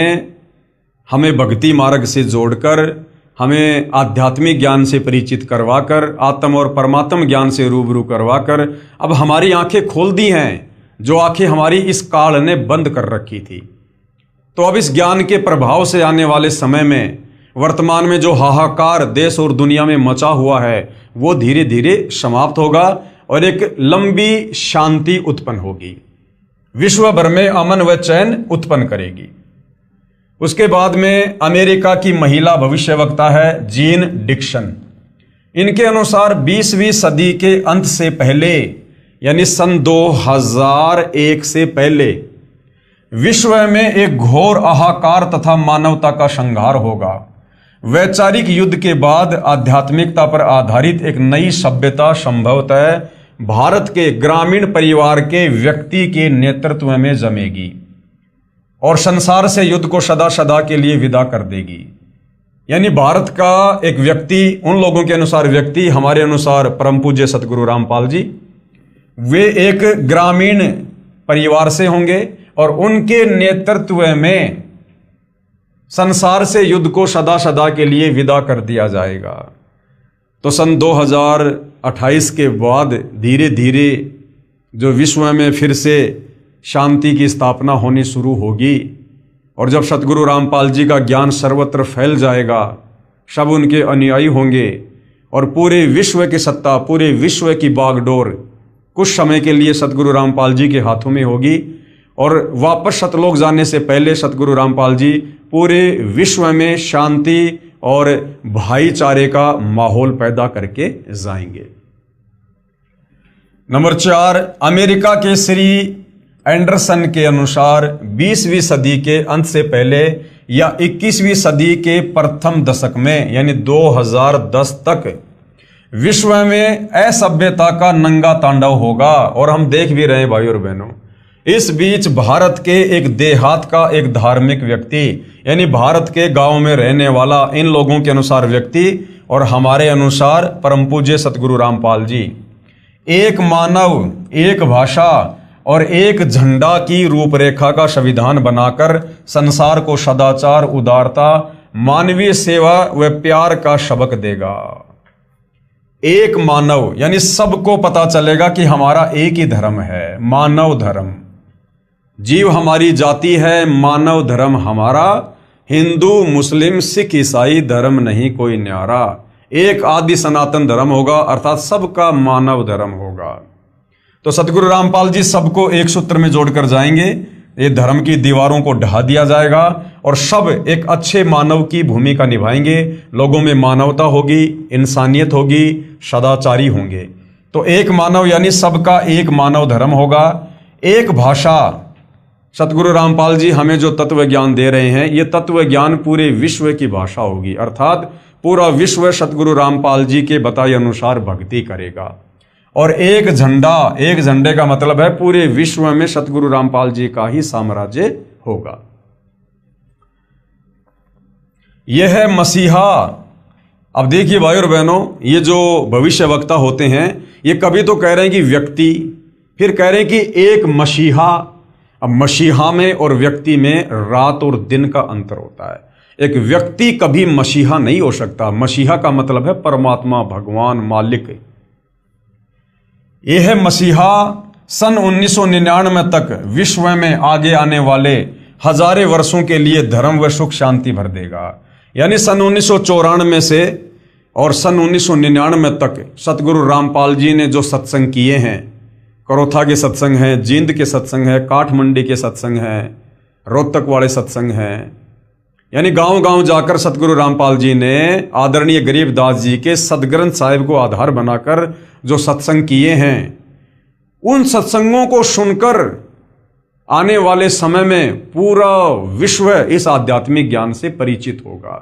हमें भक्ति मार्ग से जोड़कर, हमें आध्यात्मिक ज्ञान से परिचित करवाकर, आत्म और परमात्म ज्ञान से रूबरू करवाकर अब हमारी आंखें खोल दी हैं, जो आंखें हमारी इस काल ने बंद कर रखी थी। तो अब इस ज्ञान के प्रभाव से आने वाले समय में, वर्तमान में जो हाहाकार देश और दुनिया में मचा हुआ है, वो धीरे धीरे समाप्त होगा और एक लंबी शांति उत्पन्न होगी, विश्व भर में अमन व चैन उत्पन्न करेगी। उसके बाद में अमेरिका की महिला भविष्यवक्ता है जीन डिक्सन। इनके अनुसार 20वीं सदी के अंत से पहले, यानी सन 2001 से पहले विश्व में एक घोर हाहाकार तथा मानवता का संहार होगा। वैचारिक युद्ध के बाद आध्यात्मिकता पर आधारित एक नई सभ्यता संभवतः भारत के ग्रामीण परिवार के व्यक्ति के नेतृत्व में जमेगी और संसार से युद्ध को सदा सदा के लिए विदा कर देगी। यानी भारत का एक व्यक्ति, उन लोगों के अनुसार व्यक्ति, हमारे अनुसार परम पूज्य सतगुरु रामपाल जी, वे एक ग्रामीण परिवार से होंगे और उनके नेतृत्व में संसार से युद्ध को सदा सदा के लिए विदा कर दिया जाएगा। तो सन 2028 के बाद धीरे धीरे जो विश्व में फिर से शांति की स्थापना होनी शुरू होगी और जब सतगुरु रामपाल जी का ज्ञान सर्वत्र फैल जाएगा, सब उनके अनुयायी होंगे और पूरे विश्व की सत्ता, पूरे विश्व की बागडोर कुछ समय के लिए सतगुरु रामपाल जी के हाथों में होगी और वापस सतलोक जाने से पहले सतगुरु रामपाल जी पूरे विश्व में शांति और भाईचारे का माहौल पैदा करके जाएंगे। नंबर 4, अमेरिका के श्री एंडरसन के अनुसार 20वीं सदी के अंत से पहले या 21वीं सदी के प्रथम दशक में, यानी 2010 तक विश्व में असभ्यता का नंगा तांडव होगा। और हम देख भी रहे हैं भाई और बहनों, इस बीच भारत के एक देहात का एक धार्मिक व्यक्ति, यानी भारत के गांव में रहने वाला, इन लोगों के अनुसार व्यक्ति और हमारे अनुसार परम पूज्य सतगुरु रामपाल जी, एक मानव, एक भाषा और एक झंडा की रूपरेखा का संविधान बनाकर संसार को सदाचार, उदारता, मानवीय सेवा व प्यार का सबक देगा। एक मानव, यानी सबको पता चलेगा कि हमारा एक ही धर्म है, मानव धर्म। जीव हमारी जाति है, मानव धर्म हमारा, हिंदू मुस्लिम सिख ईसाई धर्म नहीं कोई न्यारा। एक आदि सनातन धर्म होगा, अर्थात सबका मानव धर्म होगा। तो सतगुरु रामपाल जी सबको एक सूत्र में जोड़कर जाएंगे। ये धर्म की दीवारों को ढहा दिया जाएगा और सब एक अच्छे मानव की भूमिका निभाएंगे। लोगों में मानवता होगी, इंसानियत होगी, सदाचारी होंगे। तो एक मानव यानी सबका एक मानव धर्म होगा। एक भाषा, सतगुरु रामपाल जी हमें जो तत्व ज्ञान दे रहे हैं, ये तत्व ज्ञान पूरे विश्व की भाषा होगी, अर्थात पूरा विश्व सतगुरु रामपाल जी के बताए अनुसार भक्ति करेगा। और एक झंडे का मतलब है पूरे विश्व में सतगुरु रामपाल जी का ही साम्राज्य होगा। यह है मसीहा। अब देखिए भाई और बहनों, ये जो भविष्य वक्ता होते हैं ये कभी तो कह रहे हैं कि व्यक्ति, फिर कह रहे हैं कि एक मसीहा। अब मसीहा में और व्यक्ति में रात और दिन का अंतर होता है। एक व्यक्ति कभी मसीहा नहीं हो सकता। मसीहा का मतलब है परमात्मा, भगवान, मालिक। यह है मसीहा सन 1999 तक विश्व में आगे आने वाले हजारे वर्षों के लिए धर्म व सुख शांति भर देगा। यानी सन 1994 से और सन 1999 तक सतगुरु रामपाल जी ने जो सत्संग किए हैं, करोथा के सत्संग हैं, जींद के सत्संग हैं, काठमंडी के सत्संग हैं, रोहतक वाले सत्संग हैं, यानी गांव गांव जाकर सतगुरु रामपाल जी ने आदरणीय गरीबदास जी के सदग्रंथ साहिब को आधार बनाकर जो सत्संग किए हैं, उन सत्संगों को सुनकर आने वाले समय में पूरा विश्व इस आध्यात्मिक ज्ञान से परिचित होगा।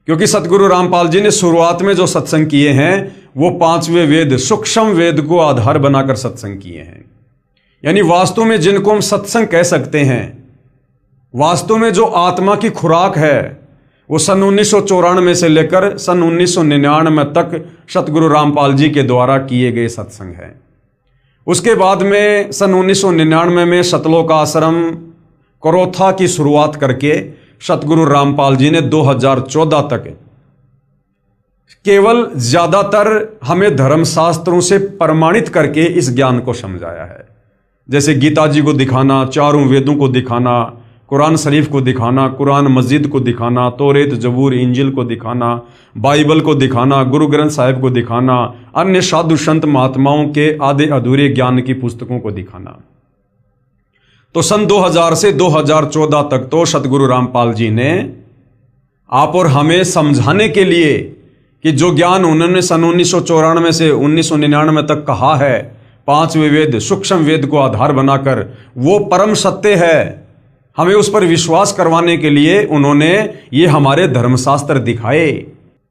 क्योंकि सतगुरु रामपाल जी ने शुरुआत में जो सत्संग किए हैं वो 5वें वेद, सूक्ष्म वेद को आधार बनाकर सत्संग किए हैं। यानी वास्तव में जिनको हम सत्संग कह सकते हैं, वास्तव में जो आत्मा की खुराक है, वो सन 1994 से लेकर सन 1999 तक सतगुरु रामपाल जी के द्वारा किए गए सत्संग हैं। उसके बाद में सन 1999 में सतलोक आश्रम करोथा की शुरुआत करके सतगुरु रामपाल जी ने 2014 तक केवल ज्यादातर हमें धर्मशास्त्रों से प्रमाणित करके इस ज्ञान को समझाया है। जैसे गीता जी को दिखाना, चारों वेदों को दिखाना, कुरान शरीफ को दिखाना, कुरान मस्जिद को दिखाना, तौरेत, जबूर, इंजिल को दिखाना, बाइबल को दिखाना, गुरु ग्रंथ साहिब को दिखाना, अन्य साधु संत महात्माओं के आधे अधूरे ज्ञान की पुस्तकों को दिखाना। तो सन 2000 से 2014 तक तो सतगुरु रामपाल जी ने आप और हमें समझाने के लिए कि जो ज्ञान उन्होंने सन 1994 से 1999 तक कहा है, 5वें वेद, सूक्ष्म वेद को आधार बनाकर, वो परम सत्य है। हमें उस पर विश्वास करवाने के लिए उन्होंने ये हमारे धर्मशास्त्र दिखाए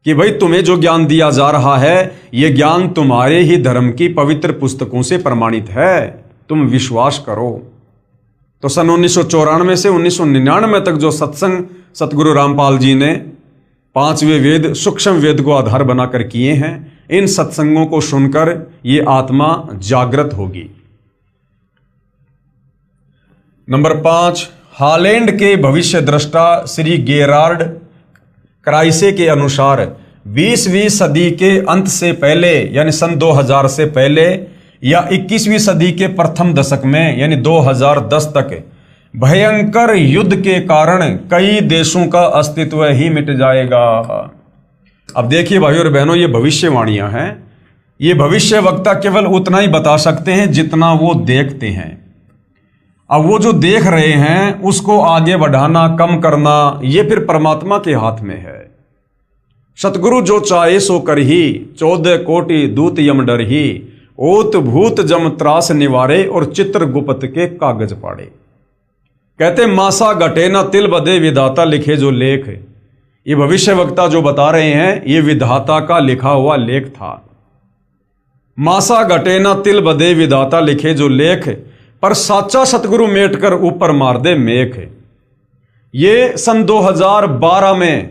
कि भाई तुम्हें जो ज्ञान दिया जा रहा है ये ज्ञान तुम्हारे ही धर्म की पवित्र पुस्तकों से प्रमाणित है, तुम विश्वास करो। तो सन 1994 से 1999 तक जो सत्संग सतगुरु रामपाल जी ने 5वें वेद, सूक्ष्म वेद को आधार बनाकर किए हैं, इन सत्संगों को सुनकर ये आत्मा जागृत होगी। नंबर 5, हॉलैंड के भविष्य दृष्टा श्री गेरार्ड क्राइसे के अनुसार 20वीं सदी के अंत से पहले यानी सन 2000 से पहले या 21वीं सदी के प्रथम दशक में यानी 2010 तक भयंकर युद्ध के कारण कई देशों का अस्तित्व ही मिट जाएगा। अब देखिए भाइयों और बहनों, ये भविष्यवाणियां हैं। ये भविष्य वक्ता केवल उतना ही बता सकते हैं जितना वो देखते हैं। अब वो जो देख रहे हैं उसको आगे बढ़ाना, कम करना, ये फिर परमात्मा के हाथ में है। सतगुरु जो चाहे सो कर ही, 14 कोटि दूत यम डर ही, ओत भूत जम त्रास निवारे और चित्र गुप्त के कागज पाड़े। कहते मासा घटे न तिल बदे विधाता लिखे जो लेख। ये भविष्य वक्ता जो बता रहे हैं ये विधाता का लिखा हुआ लेख था। मासा घटे न तिल बदे विधाता लिखे जो लेख, पर साचा सतगुरु मेट कर ऊपर मार दे मेख। ये सन 2012 में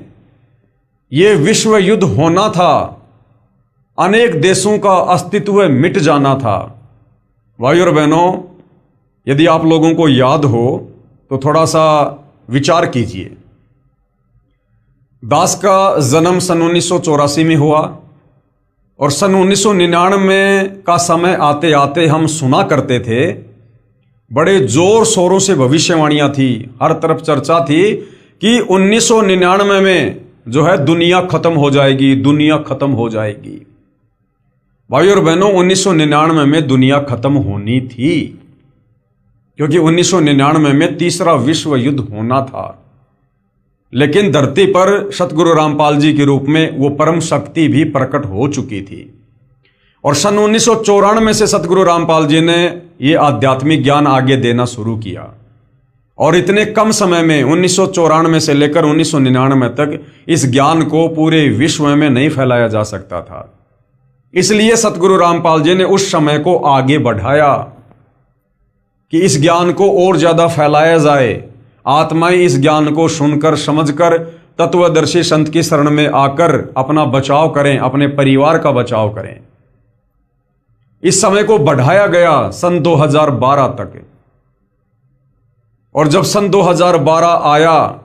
ये विश्व युद्ध होना था, अनेक देशों का अस्तित्व मिट जाना था। भाइयों और बहनों, यदि आप लोगों को याद हो तो थोड़ा सा विचार कीजिए। दास का जन्म सन 1984 में हुआ और सन 1999 का समय आते आते हम सुना करते थे, बड़े जोर शोरों से भविष्यवाणियां थी, हर तरफ चर्चा थी कि 1999 में जो है दुनिया खत्म हो जाएगी, दुनिया खत्म हो जाएगी। भाइयों और बहनों, 1999 में दुनिया खत्म होनी थी, क्योंकि 1999 में तीसरा विश्व युद्ध होना था। लेकिन धरती पर सतगुरु रामपाल जी के रूप में वो परम शक्ति भी प्रकट हो चुकी थी। और सन 1994 से सतगुरु रामपाल जी ने ये आध्यात्मिक ज्ञान आगे देना शुरू किया। और इतने कम समय में 1994 से लेकर 1999 तक इस ज्ञान को पूरे विश्व में नहीं फैलाया जा सकता था। इसलिए सतगुरु रामपाल जी ने उस समय को आगे बढ़ाया कि इस ज्ञान को और ज्यादा फैलाया जाए। आत्माएं इस ज्ञान को सुनकर समझकर तत्वदर्शी संत की शरण में आकर अपना बचाव करें, अपने परिवार का बचाव करें। इस समय को बढ़ाया गया सन 2012 तक। और जब सन 2012 आया,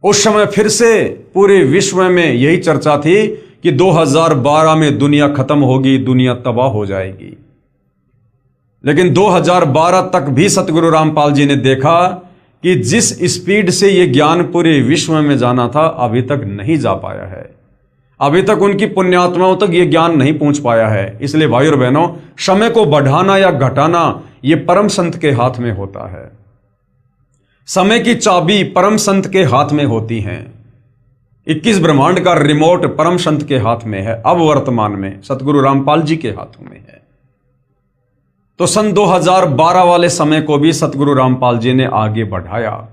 उस समय फिर से पूरे विश्व में यही चर्चा थी कि 2012 में दुनिया खत्म होगी, दुनिया तबाह हो जाएगी। लेकिन 2012 तक भी सतगुरु रामपाल जी ने देखा कि जिस स्पीड से यह ज्ञान पूरे विश्व में जाना था, अभी तक नहीं जा पाया है। अभी तक उनकी पुण्यात्माओं तक यह ज्ञान नहीं पहुंच पाया है। इसलिए भाई और बहनों, समय को बढ़ाना या घटाना यह परम संत के हाथ में होता है। समय की चाबी परम संत के हाथ में होती है। 21 ब्रह्मांड का रिमोट परम संत के हाथ में है। अब वर्तमान में सतगुरु रामपाल जी के हाथों में है। तो सन 2012 वाले समय को भी सतगुरु रामपाल जी ने आगे बढ़ाया।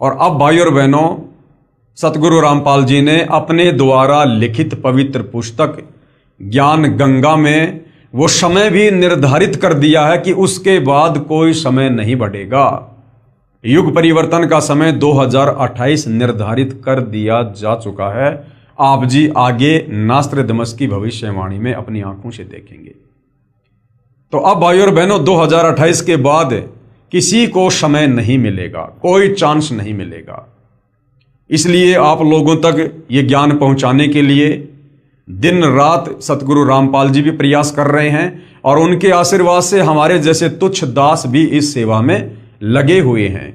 और अब भाई और बहनों, सतगुरु रामपाल जी ने अपने द्वारा लिखित पवित्र पुस्तक ज्ञान गंगा में वो समय भी निर्धारित कर दिया है कि उसके बाद कोई समय नहीं बढ़ेगा। युग परिवर्तन का समय 2028 निर्धारित कर दिया जा चुका है। आप जी आगे नास्त्रदमस की भविष्यवाणी में अपनी आंखों से देखेंगे। तो अब भाई और बहनों, 2028 के बाद किसी को समय नहीं मिलेगा, कोई चांस नहीं मिलेगा। इसलिए आप लोगों तक ये ज्ञान पहुंचाने के लिए दिन रात सतगुरु रामपाल जी भी प्रयास कर रहे हैं और उनके आशीर्वाद से हमारे जैसे तुच्छ दास भी इस सेवा में लगे हुए हैं।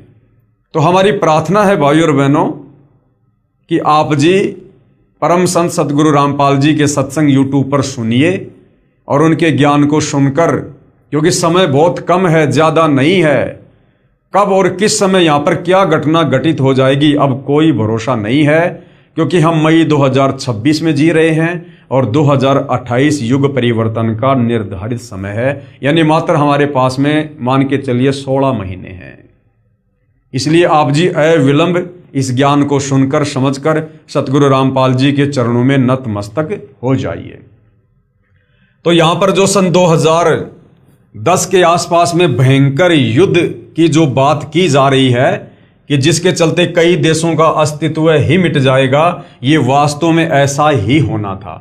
तो हमारी प्रार्थना है भाई और बहनों कि आप जी परम संत सतगुरु रामपाल जी के सत्संग यूट्यूब पर सुनिए और उनके ज्ञान को सुनकर, क्योंकि समय बहुत कम है, ज्यादा नहीं है। कब और किस समय यहां पर क्या घटना घटित हो जाएगी अब कोई भरोसा नहीं है, क्योंकि हम मई 2026 में जी रहे हैं और 2028 युग परिवर्तन का निर्धारित समय है। यानी मात्र हमारे पास में मान के चलिए 16 महीने हैं। इसलिए आप जी अविलंब इस ज्ञान को सुनकर समझकर सतगुरु रामपाल जी के चरणों में नतमस्तक हो जाइए। तो यहां पर जो सन 2010 के आसपास में भयंकर युद्ध की जो बात की जा रही है कि जिसके चलते कई देशों का अस्तित्व ही मिट जाएगा, ये वास्तव में ऐसा ही होना था।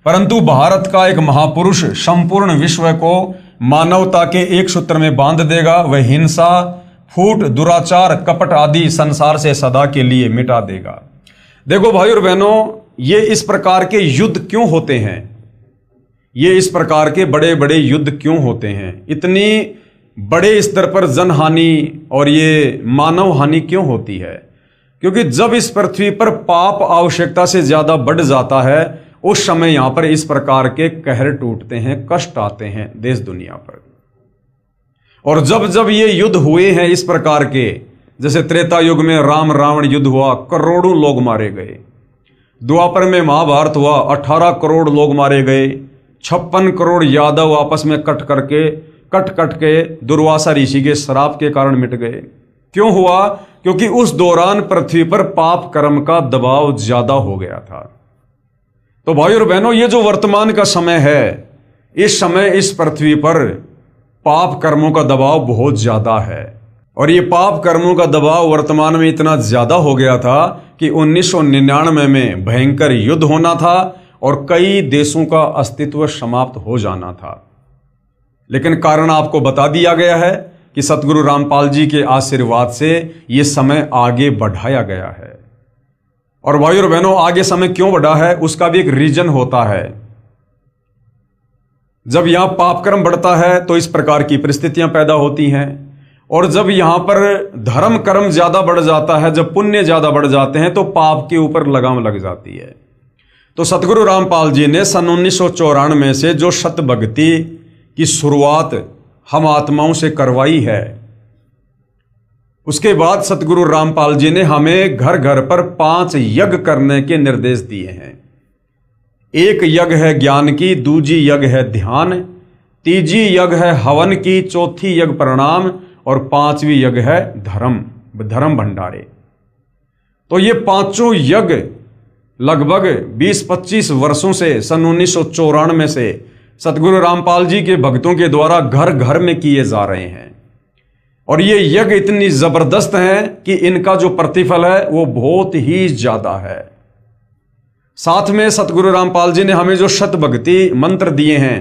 परंतु भारत का एक महापुरुष संपूर्ण विश्व को मानवता के एक सूत्र में बांध देगा। वह हिंसा, फूट, दुराचार, कपट आदि संसार से सदा के लिए मिटा देगा। देखो भाई और बहनों, ये इस प्रकार के युद्ध क्यों होते हैं? ये इस प्रकार के बड़े बड़े युद्ध क्यों होते हैं? इतनी बड़े स्तर पर जनहानि और ये मानव हानि क्यों होती है? क्योंकि जब इस पृथ्वी पर पाप आवश्यकता से ज्यादा बढ़ जाता है, उस समय यहां पर इस प्रकार के कहर टूटते हैं, कष्ट आते हैं देश दुनिया पर। और जब जब ये युद्ध हुए हैं इस प्रकार के, जैसे त्रेता युग में राम रावण युद्ध हुआ, करोड़ों लोग मारे गए। द्वापर में महाभारत हुआ, 18 करोड़ लोग मारे गए। 56 करोड़ यादव आपस में कट कट के दुर्वासा ऋषि के श्राप के कारण मिट गए। क्यों हुआ? क्योंकि उस दौरान पृथ्वी पर पाप कर्म का दबाव ज्यादा हो गया था। तो भाई और बहनों, ये जो वर्तमान का समय है, इस समय इस पृथ्वी पर पाप कर्मों का दबाव बहुत ज्यादा है। और ये पाप कर्मों का दबाव वर्तमान में इतना ज्यादा हो गया था कि 1999 में भयंकर युद्ध होना था और कई देशों का अस्तित्व समाप्त हो जाना था। लेकिन कारण आपको बता दिया गया है कि सतगुरु रामपाल जी के आशीर्वाद से यह समय आगे बढ़ाया गया है। और भाई और बहनों, आगे समय क्यों बढ़ा है उसका भी एक रीजन होता है। जब यहां पाप कर्म बढ़ता है तो इस प्रकार की परिस्थितियां पैदा होती हैं, और जब यहां पर धर्म कर्म ज्यादा बढ़ जाता है, जब पुण्य ज्यादा बढ़ जाते हैं, तो पाप के ऊपर लगाम लग जाती है। तो सतगुरु रामपाल जी ने सन 1994 से जो सत भक्ति की शुरुआत हम आत्माओं से करवाई है, उसके बाद सतगुरु रामपाल जी ने हमें घर घर पर 5 यज्ञ करने के निर्देश दिए हैं। एक यज्ञ है ज्ञान की, दूजी यज्ञ है ध्यान, तीजी यज्ञ है हवन की, चौथी यज्ञ प्रणाम और 5वीं यज्ञ है धर्म भंडारे। तो ये 5 यज्ञ लगभग 20-25 वर्षों से, सन 1994 से सतगुरु रामपाल जी के भक्तों के द्वारा घर घर में किए जा रहे हैं। और ये यज्ञ इतनी जबरदस्त हैं कि इनका जो प्रतिफल है वो बहुत ही ज्यादा है। साथ में सतगुरु रामपाल जी ने हमें जो शत भक्ति मंत्र दिए हैं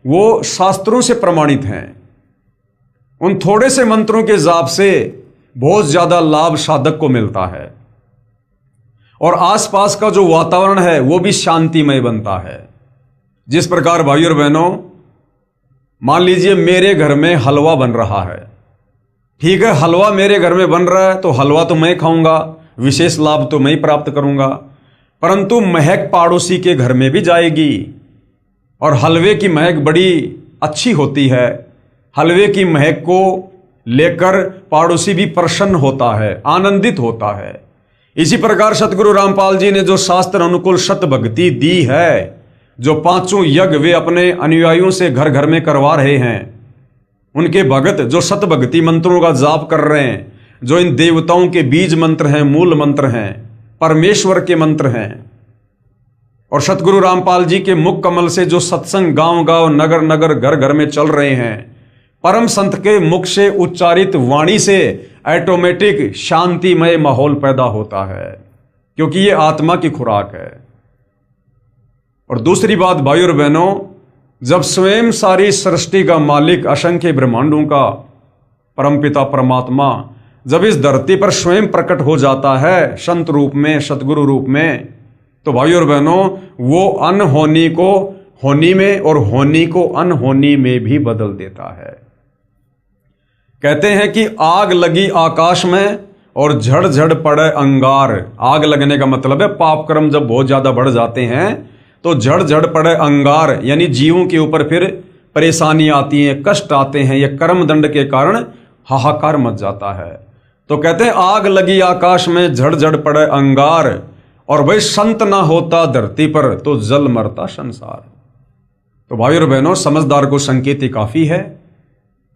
वो शास्त्रों से प्रमाणित हैं। उन थोड़े से मंत्रों के जाप से बहुत ज्यादा लाभ साधक को मिलता है और आसपास का जो वातावरण है वो भी शांतिमय बनता है। जिस प्रकार भाइयों और बहनों, मान लीजिए मेरे घर में हलवा बन रहा है, ठीक है, हलवा मेरे घर में बन रहा है तो हलवा तो मैं खाऊंगा, विशेष लाभ तो मैं ही प्राप्त करूंगा, परंतु महक पड़ोसी के घर में भी जाएगी और हलवे की महक बड़ी अच्छी होती है। हलवे की महक को लेकर पड़ोसी भी प्रसन्न होता है, आनंदित होता है। इसी प्रकार सतगुरु रामपाल जी ने जो शास्त्र अनुकूल शत भक्ति दी है, जो 5 यज्ञ वे अपने अनुयायियों से घर घर में करवा रहे हैं, उनके भगत जो शत भक्ति मंत्रों का जाप कर रहे हैं, जो इन देवताओं के बीज मंत्र हैं, मूल मंत्र हैं, परमेश्वर के मंत्र हैं, और सतगुरु रामपाल जी के मुख कमल से जो सत्संग गांव गांव नगर नगर घर घर में चल रहे हैं, परम संत के मुख से उच्चारित वाणी से ऑटोमेटिक शांतिमय माहौल पैदा होता है, क्योंकि ये आत्मा की खुराक है। और दूसरी बात भाइयों और बहनों, जब स्वयं सारी सृष्टि का मालिक, असंख्य ब्रह्मांडों का परमपिता परमात्मा जब इस धरती पर स्वयं प्रकट हो जाता है संत रूप में, सतगुरु रूप में, तो भाइयों और बहनों वो अनहोनी को होनी में और होनी को अनहोनी में भी बदल देता है। कहते हैं कि आग लगी आकाश में और झड़ झड़ पड़े अंगार। आग लगने का मतलब है पाप कर्म जब बहुत ज्यादा बढ़ जाते हैं तो झड़ झड़ पड़े अंगार, यानी जीवों के ऊपर फिर परेशानी आती है, कष्ट आते हैं, ये कर्म दंड के कारण हाहाकार मच जाता है। तो कहते हैं आग लगी आकाश में झड़ झड़ पड़े अंगार, और भाई संत ना होता धरती पर तो जल मरता संसार। तो भाई और बहनों, समझदार को संकेत ही काफी है।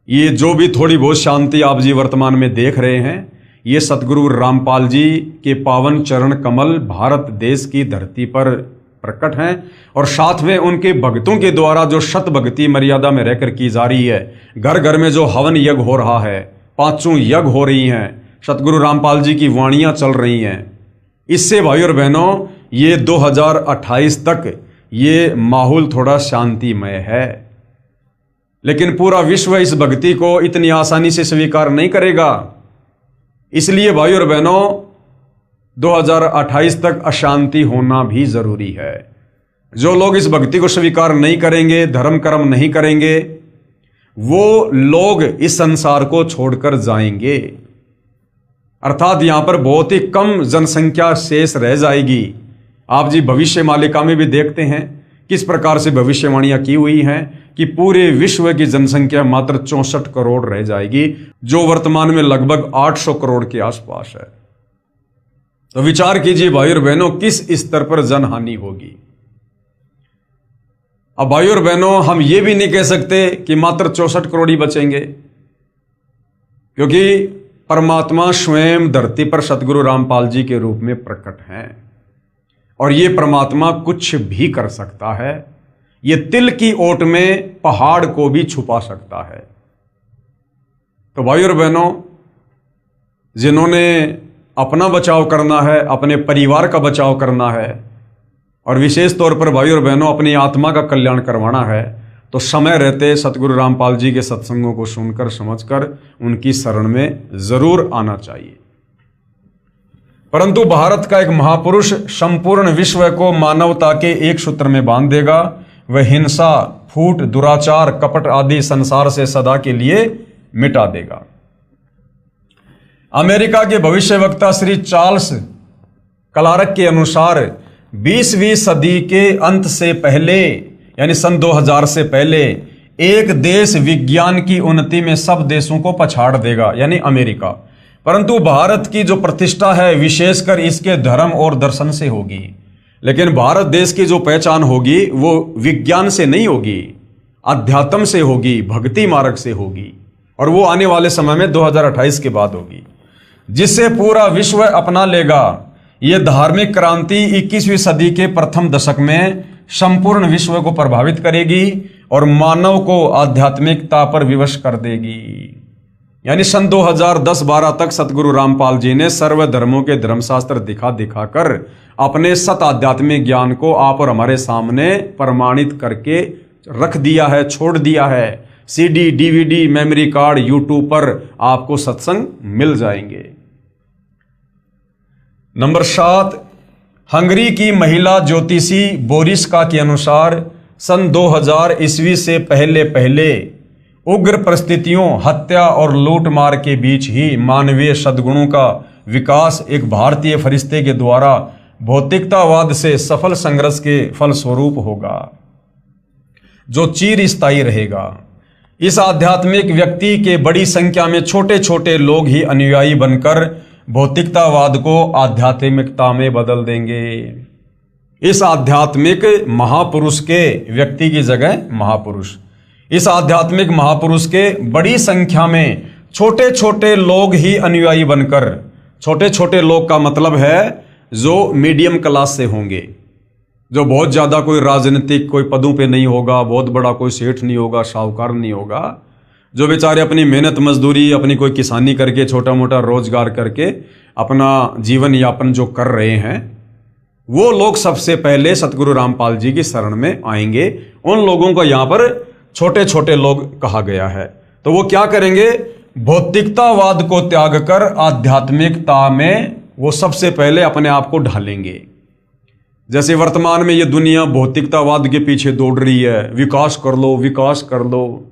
ये जो भी थोड़ी बहुत शांति आप जी वर्तमान में देख रहे हैं, ये सतगुरु रामपाल जी के पावन चरण कमल भारत देश की धरती पर प्रकट हैं, और साथ में उनके भक्तों के द्वारा जो शत भक्ति मर्यादा में रहकर की जा रही है, घर घर में जो हवन यज्ञ हो रहा है, 5 यज्ञ हो रही हैं, सतगुरु रामपाल जी की वाणियां चल रही हैं, इससे भाई और बहनों ये 2028 तक ये माहौल थोड़ा शांतिमय है। लेकिन पूरा विश्व इस भक्ति को इतनी आसानी से स्वीकार नहीं करेगा। इसलिए भाई और बहनों 2028 तक अशांति होना भी जरूरी है। जो लोग इस भक्ति को स्वीकार नहीं करेंगे, धर्म कर्म नहीं करेंगे, वो लोग इस संसार को छोड़कर जाएंगे। अर्थात यहां पर बहुत ही कम जनसंख्या शेष रह जाएगी। आप जी भविष्य मालिका में भी देखते हैं किस प्रकार से भविष्यवाणियां की हुई हैं कि पूरे विश्व की जनसंख्या मात्र 64 करोड़ रह जाएगी, जो वर्तमान में लगभग 800 करोड़ के आसपास है। तो विचार कीजिए भाई और बहनों किस स्तर पर जनहानि होगी। अब भाई और बहनों हम ये भी नहीं कह सकते कि मात्र 64 करोड़ ही बचेंगे, क्योंकि परमात्मा स्वयं धरती पर सतगुरु रामपाल जी के रूप में प्रकट हैं, और ये परमात्मा कुछ भी कर सकता है। ये तिल की ओट में पहाड़ को भी छुपा सकता है। तो भाई और बहनों, जिन्होंने अपना बचाव करना है, अपने परिवार का बचाव करना है, और विशेष तौर पर भाई और बहनों अपनी आत्मा का कल्याण करवाना है, तो समय रहते सतगुरु रामपाल जी के सत्संगों को सुनकर समझकर उनकी शरण में जरूर आना चाहिए। परंतु भारत का एक महापुरुष संपूर्ण विश्व को मानवता के एक सूत्र में बांध देगा। वह हिंसा, फूट, दुराचार, कपट आदि संसार से सदा के लिए मिटा देगा। अमेरिका के भविष्यवक्ता श्री चार्ल्स क्लार्क के अनुसार 20वीं सदी के अंत से पहले, यानी सन 2000 से पहले, एक देश विज्ञान की उन्नति में सब देशों को पछाड़ देगा, यानी अमेरिका। परंतु भारत की जो प्रतिष्ठा है विशेषकर इसके धर्म और दर्शन से होगी। लेकिन भारत देश की जो पहचान होगी वो विज्ञान से नहीं होगी, अध्यात्म से होगी, भक्ति मार्ग से होगी, और वो आने वाले समय में 2028 के बाद होगी, जिससे पूरा विश्व अपना लेगा। ये धार्मिक क्रांति 21वीं सदी के प्रथम दशक में संपूर्ण विश्व को प्रभावित करेगी और मानव को आध्यात्मिकता पर विवश कर देगी। यानी सन 2010-12 तक सतगुरु रामपाल जी ने सर्व धर्मों के धर्मशास्त्र दिखाकर अपने सत आध्यात्मिक ज्ञान को आप और हमारे सामने प्रमाणित करके रख दिया है, छोड़ दिया है। CD, DVD, memory card, YouTube पर आपको सत्संग मिल जाएंगे। नंबर 7, हंगरी की महिला ज्योतिषी बोरिस्का के अनुसार सन 2000 ईस्वी से पहले उग्र परिस्थितियों, हत्या और लूटमार के बीच ही मानवीय सद्गुणों का विकास एक भारतीय फरिश्ते के द्वारा भौतिकतावाद से सफल संघर्ष के फलस्वरूप होगा, जो चिरस्थायी रहेगा। इस आध्यात्मिक व्यक्ति के बड़ी संख्या में छोटे छोटे लोग ही अनुयायी बनकर भौतिकतावाद को आध्यात्मिकता में बदल देंगे। इस आध्यात्मिक महापुरुष के व्यक्ति की जगह महापुरुष, इस आध्यात्मिक महापुरुष के बड़ी संख्या में छोटे छोटे लोग ही अनुयायी बनकर, छोटे छोटे लोग का मतलब है जो मीडियम क्लास से होंगे, जो बहुत ज्यादा कोई राजनीतिक कोई पदों पे नहीं होगा, बहुत बड़ा कोई सेठ नहीं होगा, साहूकार नहीं होगा, जो बेचारे अपनी मेहनत मजदूरी, अपनी कोई किसानी करके, छोटा मोटा रोजगार करके अपना जीवन यापन जो कर रहे हैं, वो लोग सबसे पहले सतगुरु रामपाल जी की शरण में आएंगे। उन लोगों को यहाँ पर छोटे छोटे लोग कहा गया है। तो वो क्या करेंगे? भौतिकतावाद को त्याग कर आध्यात्मिकता में वो सबसे पहले अपने आप को ढालेंगे। जैसे वर्तमान में ये दुनिया भौतिकतावाद के पीछे दौड़ रही है, विकास कर लो, विकास कर लो,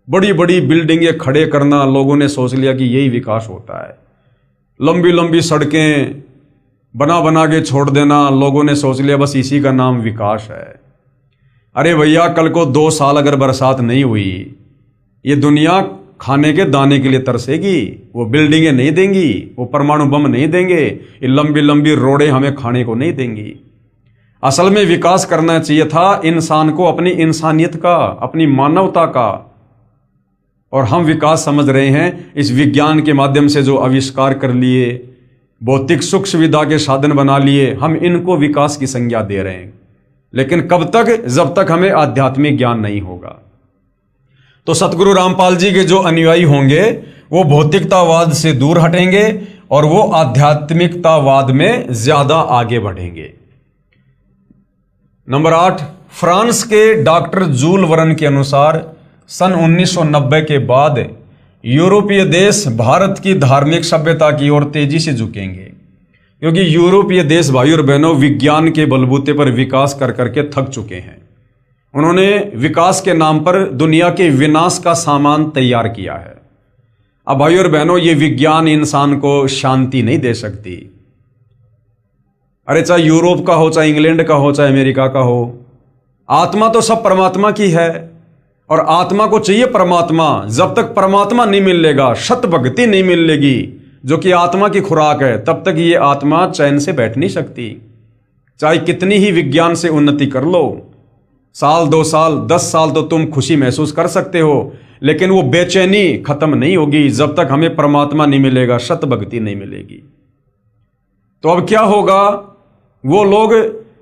बड़ी बड़ी बिल्डिंगें खड़े करना, लोगों ने सोच लिया कि यही विकास होता है। लंबी लंबी सड़कें बना बना के छोड़ देना, लोगों ने सोच लिया बस इसी का नाम विकास है। अरे भैया, कल को 2 साल अगर बरसात नहीं हुई, ये दुनिया खाने के दाने के लिए तरसेगी, वो बिल्डिंगें नहीं देंगी, वो परमाणु बम नहीं देंगे, ये लंबी लंबी रोडें हमें खाने को नहीं देंगी। असल में विकास करना चाहिए था इंसान को अपनी इंसानियत का, अपनी मानवता का, और हम विकास समझ रहे हैं इस विज्ञान के माध्यम से जो आविष्कार कर लिए, भौतिक सुख सुविधा के साधन बना लिए, हम इनको विकास की संज्ञा दे रहे हैं। लेकिन कब तक? जब तक हमें आध्यात्मिक ज्ञान नहीं होगा। तो सतगुरु रामपाल जी के जो अनुयायी होंगे वो भौतिकतावाद से दूर हटेंगे और वो आध्यात्मिकतावाद में ज्यादा आगे बढ़ेंगे। नंबर 8, फ्रांस के डॉक्टर जूल वर्न के अनुसार सन 1990 के बाद यूरोपीय देश भारत की धार्मिक सभ्यता की ओर तेजी से झुकेंगे, क्योंकि यूरोपीय देश भाई और बहनों विज्ञान के बलबूते पर विकास कर करके थक चुके हैं। उन्होंने विकास के नाम पर दुनिया के विनाश का सामान तैयार किया है। अब भाई और बहनों, ये विज्ञान इंसान को शांति नहीं दे सकती। अरे चाहे यूरोप का हो, चाहे इंग्लैंड का हो, चाहे अमेरिका का हो, आत्मा तो सब परमात्मा की है और आत्मा को चाहिए परमात्मा। जब तक परमात्मा नहीं मिलेगा, सत भक्ति नहीं मिलेगी जो कि आत्मा की खुराक है, तब तक ये आत्मा चैन से बैठ नहीं सकती। चाहे कितनी ही विज्ञान से उन्नति कर लो, साल 2 साल 10 साल तो तुम खुशी महसूस कर सकते हो, लेकिन वो बेचैनी खत्म नहीं होगी जब तक हमें परमात्मा नहीं मिलेगा, सत भक्ति नहीं मिलेगी। तो अब क्या होगा? वो लोग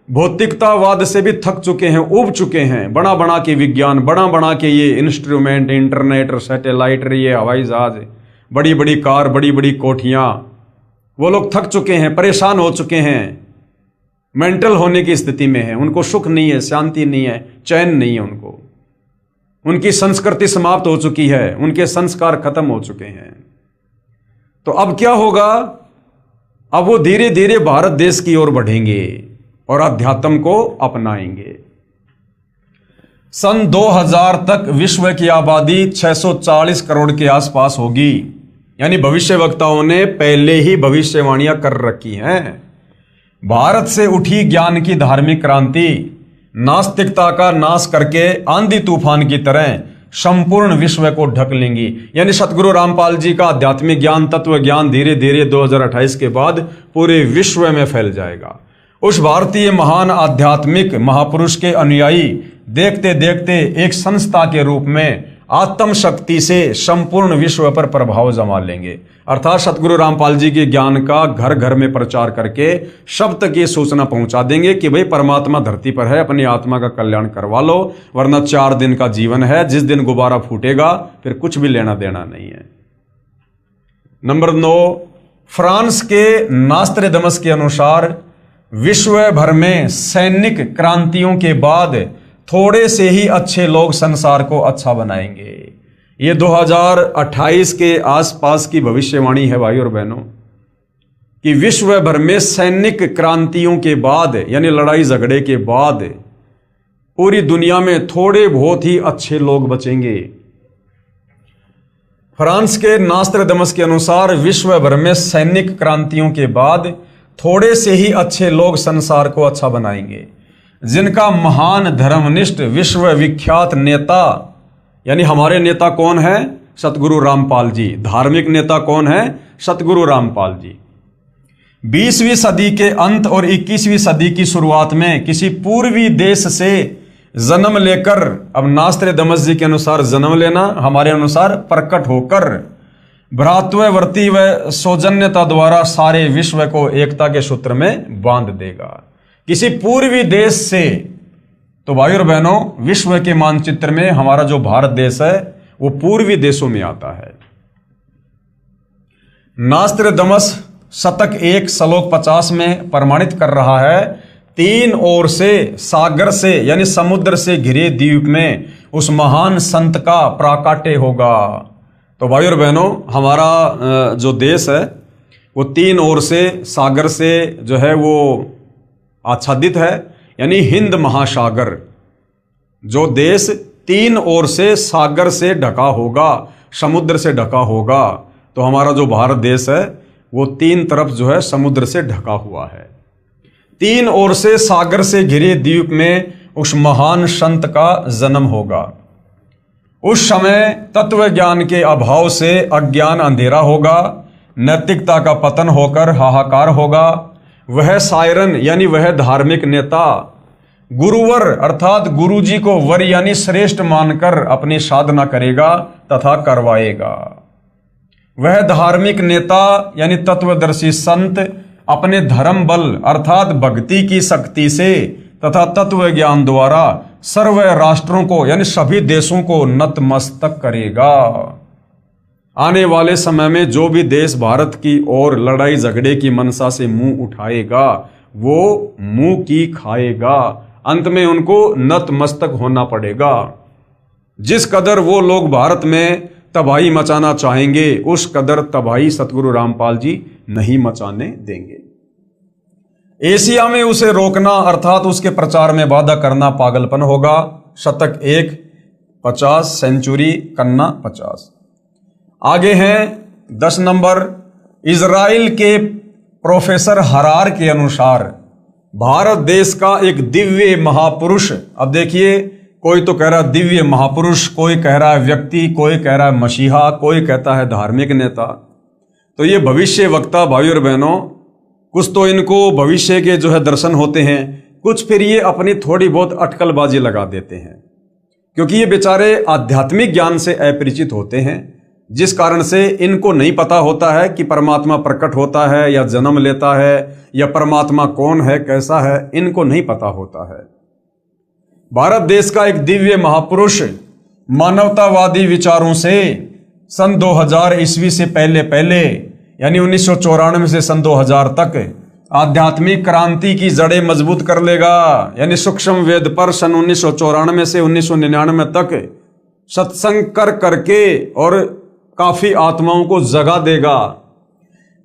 भौतिकतावाद से भी थक चुके हैं, उब चुके हैं। बड़ा बड़ा के विज्ञान, बड़ा बड़ा के ये इंस्ट्रूमेंट, इंटरनेट, सैटेलाइट, ये हवाई जहाज, बड़ी बड़ी कार, बड़ी बड़ी कोठियां, वो लोग थक चुके हैं, परेशान हो चुके हैं, मेंटल होने की स्थिति में है। उनको सुख नहीं है, शांति नहीं है, चैन नहीं है उनको। उनकी संस्कृति समाप्त हो चुकी है, उनके संस्कार खत्म हो चुके हैं। तो अब क्या होगा? अब वो धीरे धीरे भारत देश की ओर बढ़ेंगे और अध्यात्म को अपनाएंगे। सन 2000 तक विश्व की आबादी 640 करोड़ के आसपास होगी। यानी भविष्यवक्ताओं ने पहले ही भविष्यवाणियां कर रखी हैं। भारत से उठी ज्ञान की धार्मिक क्रांति नास्तिकता का नाश करके आंधी तूफान की तरह संपूर्ण विश्व को ढक लेंगी। यानी सतगुरु रामपाल जी का आध्यात्मिक ज्ञान, तत्व ज्ञान धीरे धीरे 2028 के बाद पूरे विश्व में फैल जाएगा। उस भारतीय महान आध्यात्मिक महापुरुष के अनुयायी देखते देखते एक संस्था के रूप में आत्म शक्ति से संपूर्ण विश्व पर प्रभाव जमा लेंगे। अर्थात सतगुरु रामपाल जी के ज्ञान का घर घर में प्रचार करके सब तक ये सूचना पहुंचा देंगे कि भाई परमात्मा धरती पर है, अपनी आत्मा का कल्याण करवा लो, वरना 4 दिन का जीवन है, जिस दिन गुब्बारा फूटेगा फिर कुछ भी लेना देना नहीं है। नंबर 9, फ्रांस के नास्त्रडमस के अनुसार विश्व भर में सैनिक क्रांतियों के बाद थोड़े से ही अच्छे लोग संसार को अच्छा बनाएंगे। ये 2028 के आसपास की भविष्यवाणी है भाई और बहनों, कि विश्व भर में सैनिक क्रांतियों के बाद यानी लड़ाई झगड़े के बाद पूरी दुनिया में थोड़े बहुत ही अच्छे लोग बचेंगे। फ्रांस के नास्त्रडमस के अनुसार विश्व भर में सैनिक क्रांतियों के बाद थोड़े से ही अच्छे लोग संसार को अच्छा बनाएंगे, जिनका महान धर्मनिष्ठ विश्व विख्यात नेता, यानी हमारे नेता कौन है? सतगुरु रामपाल जी। धार्मिक नेता कौन है? सतगुरु रामपाल जी। 20वीं सदी के अंत और 21वीं सदी की शुरुआत में किसी पूर्वी देश से जन्म लेकर, अब नास्त्रडमस जी के अनुसार जन्म लेना, हमारे अनुसार प्रकट होकर भ्रातृवर्ती व सौजन्यता द्वारा सारे विश्व को एकता के सूत्र में बांध देगा। किसी पूर्वी देश से, तो भाई और बहनों विश्व के मानचित्र में हमारा जो भारत देश है वो पूर्वी देशों में आता है। नास्त्रडमस शतक 1 श्लोक 50 में प्रमाणित कर रहा है, 3 ओर से सागर से यानी समुद्र से घिरे द्वीप में उस महान संत का प्राकट्य होगा। तो भाई और बहनों हमारा जो देश है वो 3 ओर से सागर से जो है वो आच्छादित है, यानी हिंद महासागर। जो देश 3 ओर से सागर से ढका होगा, समुद्र से ढका होगा, तो हमारा जो भारत देश है वो 3 तरफ जो है समुद्र से ढका हुआ है। 3 ओर से सागर से घिरे द्वीप में उस महान संत का जन्म होगा। उस समय तत्व ज्ञान के अभाव से अज्ञान अंधेरा होगा, नैतिकता का पतन होकर हाहाकार होगा। वह सायरन यानी वह धार्मिक नेता गुरुवर अर्थात गुरुजी को वर यानी श्रेष्ठ मानकर अपनी साधना करेगा तथा करवाएगा। वह धार्मिक नेता यानी तत्वदर्शी संत अपने धर्म बल अर्थात भक्ति की शक्ति से तथा तत्व ज्ञान द्वारा सर्व राष्ट्रों को यानी सभी देशों को नतमस्तक करेगा। आने वाले समय में जो भी देश भारत की ओर लड़ाई झगड़े की मनसा से मुंह उठाएगा वो मुंह की खाएगा, अंत में उनको नतमस्तक होना पड़ेगा। जिस कदर वो लोग भारत में तबाही मचाना चाहेंगे उस कदर तबाही सतगुरु रामपाल जी नहीं मचाने देंगे। एशिया में उसे रोकना अर्थात उसके प्रचार में बाधा करना पागलपन होगा। शतक 1 50 सेंचुरी कन्ना 50। आगे हैं 10 नंबर। इजराइल के प्रोफेसर हरार के अनुसार भारत देश का एक दिव्य महापुरुष, अब देखिए कोई तो कह रहा है दिव्य महापुरुष, कोई कह रहा है व्यक्ति, कोई कह रहा है मसीहा, कोई कहता है धार्मिक नेता। तो ये भविष्य वक्ता भाई और बहनों, कुछ तो इनको भविष्य के जो है दर्शन होते हैं, कुछ फिर ये अपनी थोड़ी बहुत अटकलबाजी लगा देते हैं, क्योंकि ये बेचारे आध्यात्मिक ज्ञान से अपरिचित होते हैं, जिस कारण से इनको नहीं पता होता है कि परमात्मा प्रकट होता है या जन्म लेता है या परमात्मा कौन है कैसा है, इनको नहीं पता होता है। भारत देश का एक दिव्य महापुरुष मानवतावादी विचारों से सन 2000 ईस्वी से पहले यानी 1994 से सन 2000 तक आध्यात्मिक क्रांति की जड़ें मजबूत कर लेगा। यानी सूक्ष्म वेद पर सन 1994 से 1999 तक सत्संग करके और काफी आत्माओं को जगा देगा।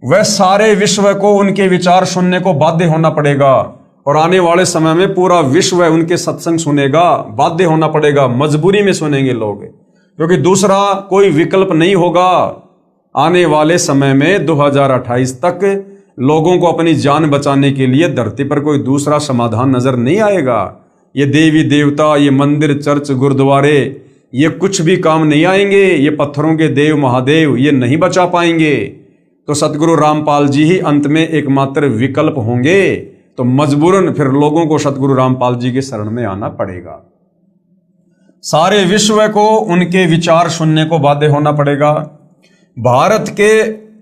वह सारे विश्व को उनके विचार सुनने को बाध्य होना पड़ेगा और आने वाले समय में पूरा विश्व उनके सत्संग सुनेगा, बाध्य होना पड़ेगा, मजबूरी में सुनेंगे लोग, क्योंकि दूसरा कोई विकल्प नहीं होगा। आने वाले समय में 2028 तक लोगों को अपनी जान बचाने के लिए धरती पर कोई दूसरा समाधान नजर नहीं आएगा। ये देवी देवता, ये मंदिर चर्च गुरुद्वारे, ये कुछ भी काम नहीं आएंगे। ये पत्थरों के देव महादेव ये नहीं बचा पाएंगे। तो सतगुरु रामपाल जी ही अंत में एकमात्र विकल्प होंगे। तो मजबूरन फिर लोगों को सतगुरु रामपाल जी के शरण में आना पड़ेगा। सारे विश्व को उनके विचार सुनने को बाध्य होना पड़ेगा। भारत के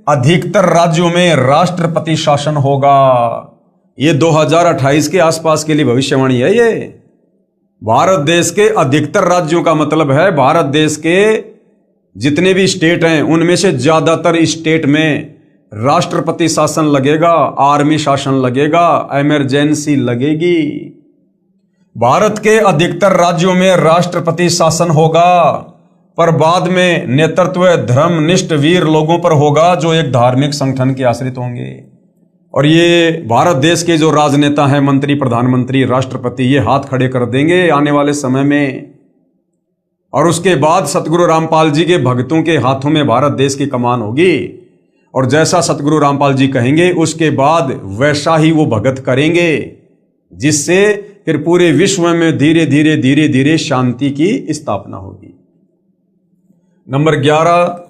अधिकतर राज्यों में राष्ट्रपति शासन होगा। ये 2028 के आसपास के लिए भविष्यवाणी है। ये भारत देश के अधिकतर राज्यों का मतलब है भारत देश के जितने भी स्टेट हैं उनमें से ज्यादातर स्टेट में राष्ट्रपति शासन लगेगा, आर्मी शासन लगेगा, इमरजेंसी लगेगी। भारत के अधिकतर राज्यों में राष्ट्रपति शासन होगा, पर बाद में नेतृत्व धर्मनिष्ठ वीर लोगों पर होगा जो एक धार्मिक संगठन के आश्रित होंगे। और ये भारत देश के जो राजनेता हैं, मंत्री, प्रधानमंत्री, राष्ट्रपति, ये हाथ खड़े कर देंगे आने वाले समय में। और उसके बाद सतगुरु रामपाल जी के भक्तों के हाथों में भारत देश की कमान होगी। और जैसा सतगुरु रामपाल जी कहेंगे उसके बाद वैसा ही वो भगत करेंगे, जिससे फिर पूरे विश्व में धीरे धीरे धीरे धीरे शांति की स्थापना होगी। नंबर 11,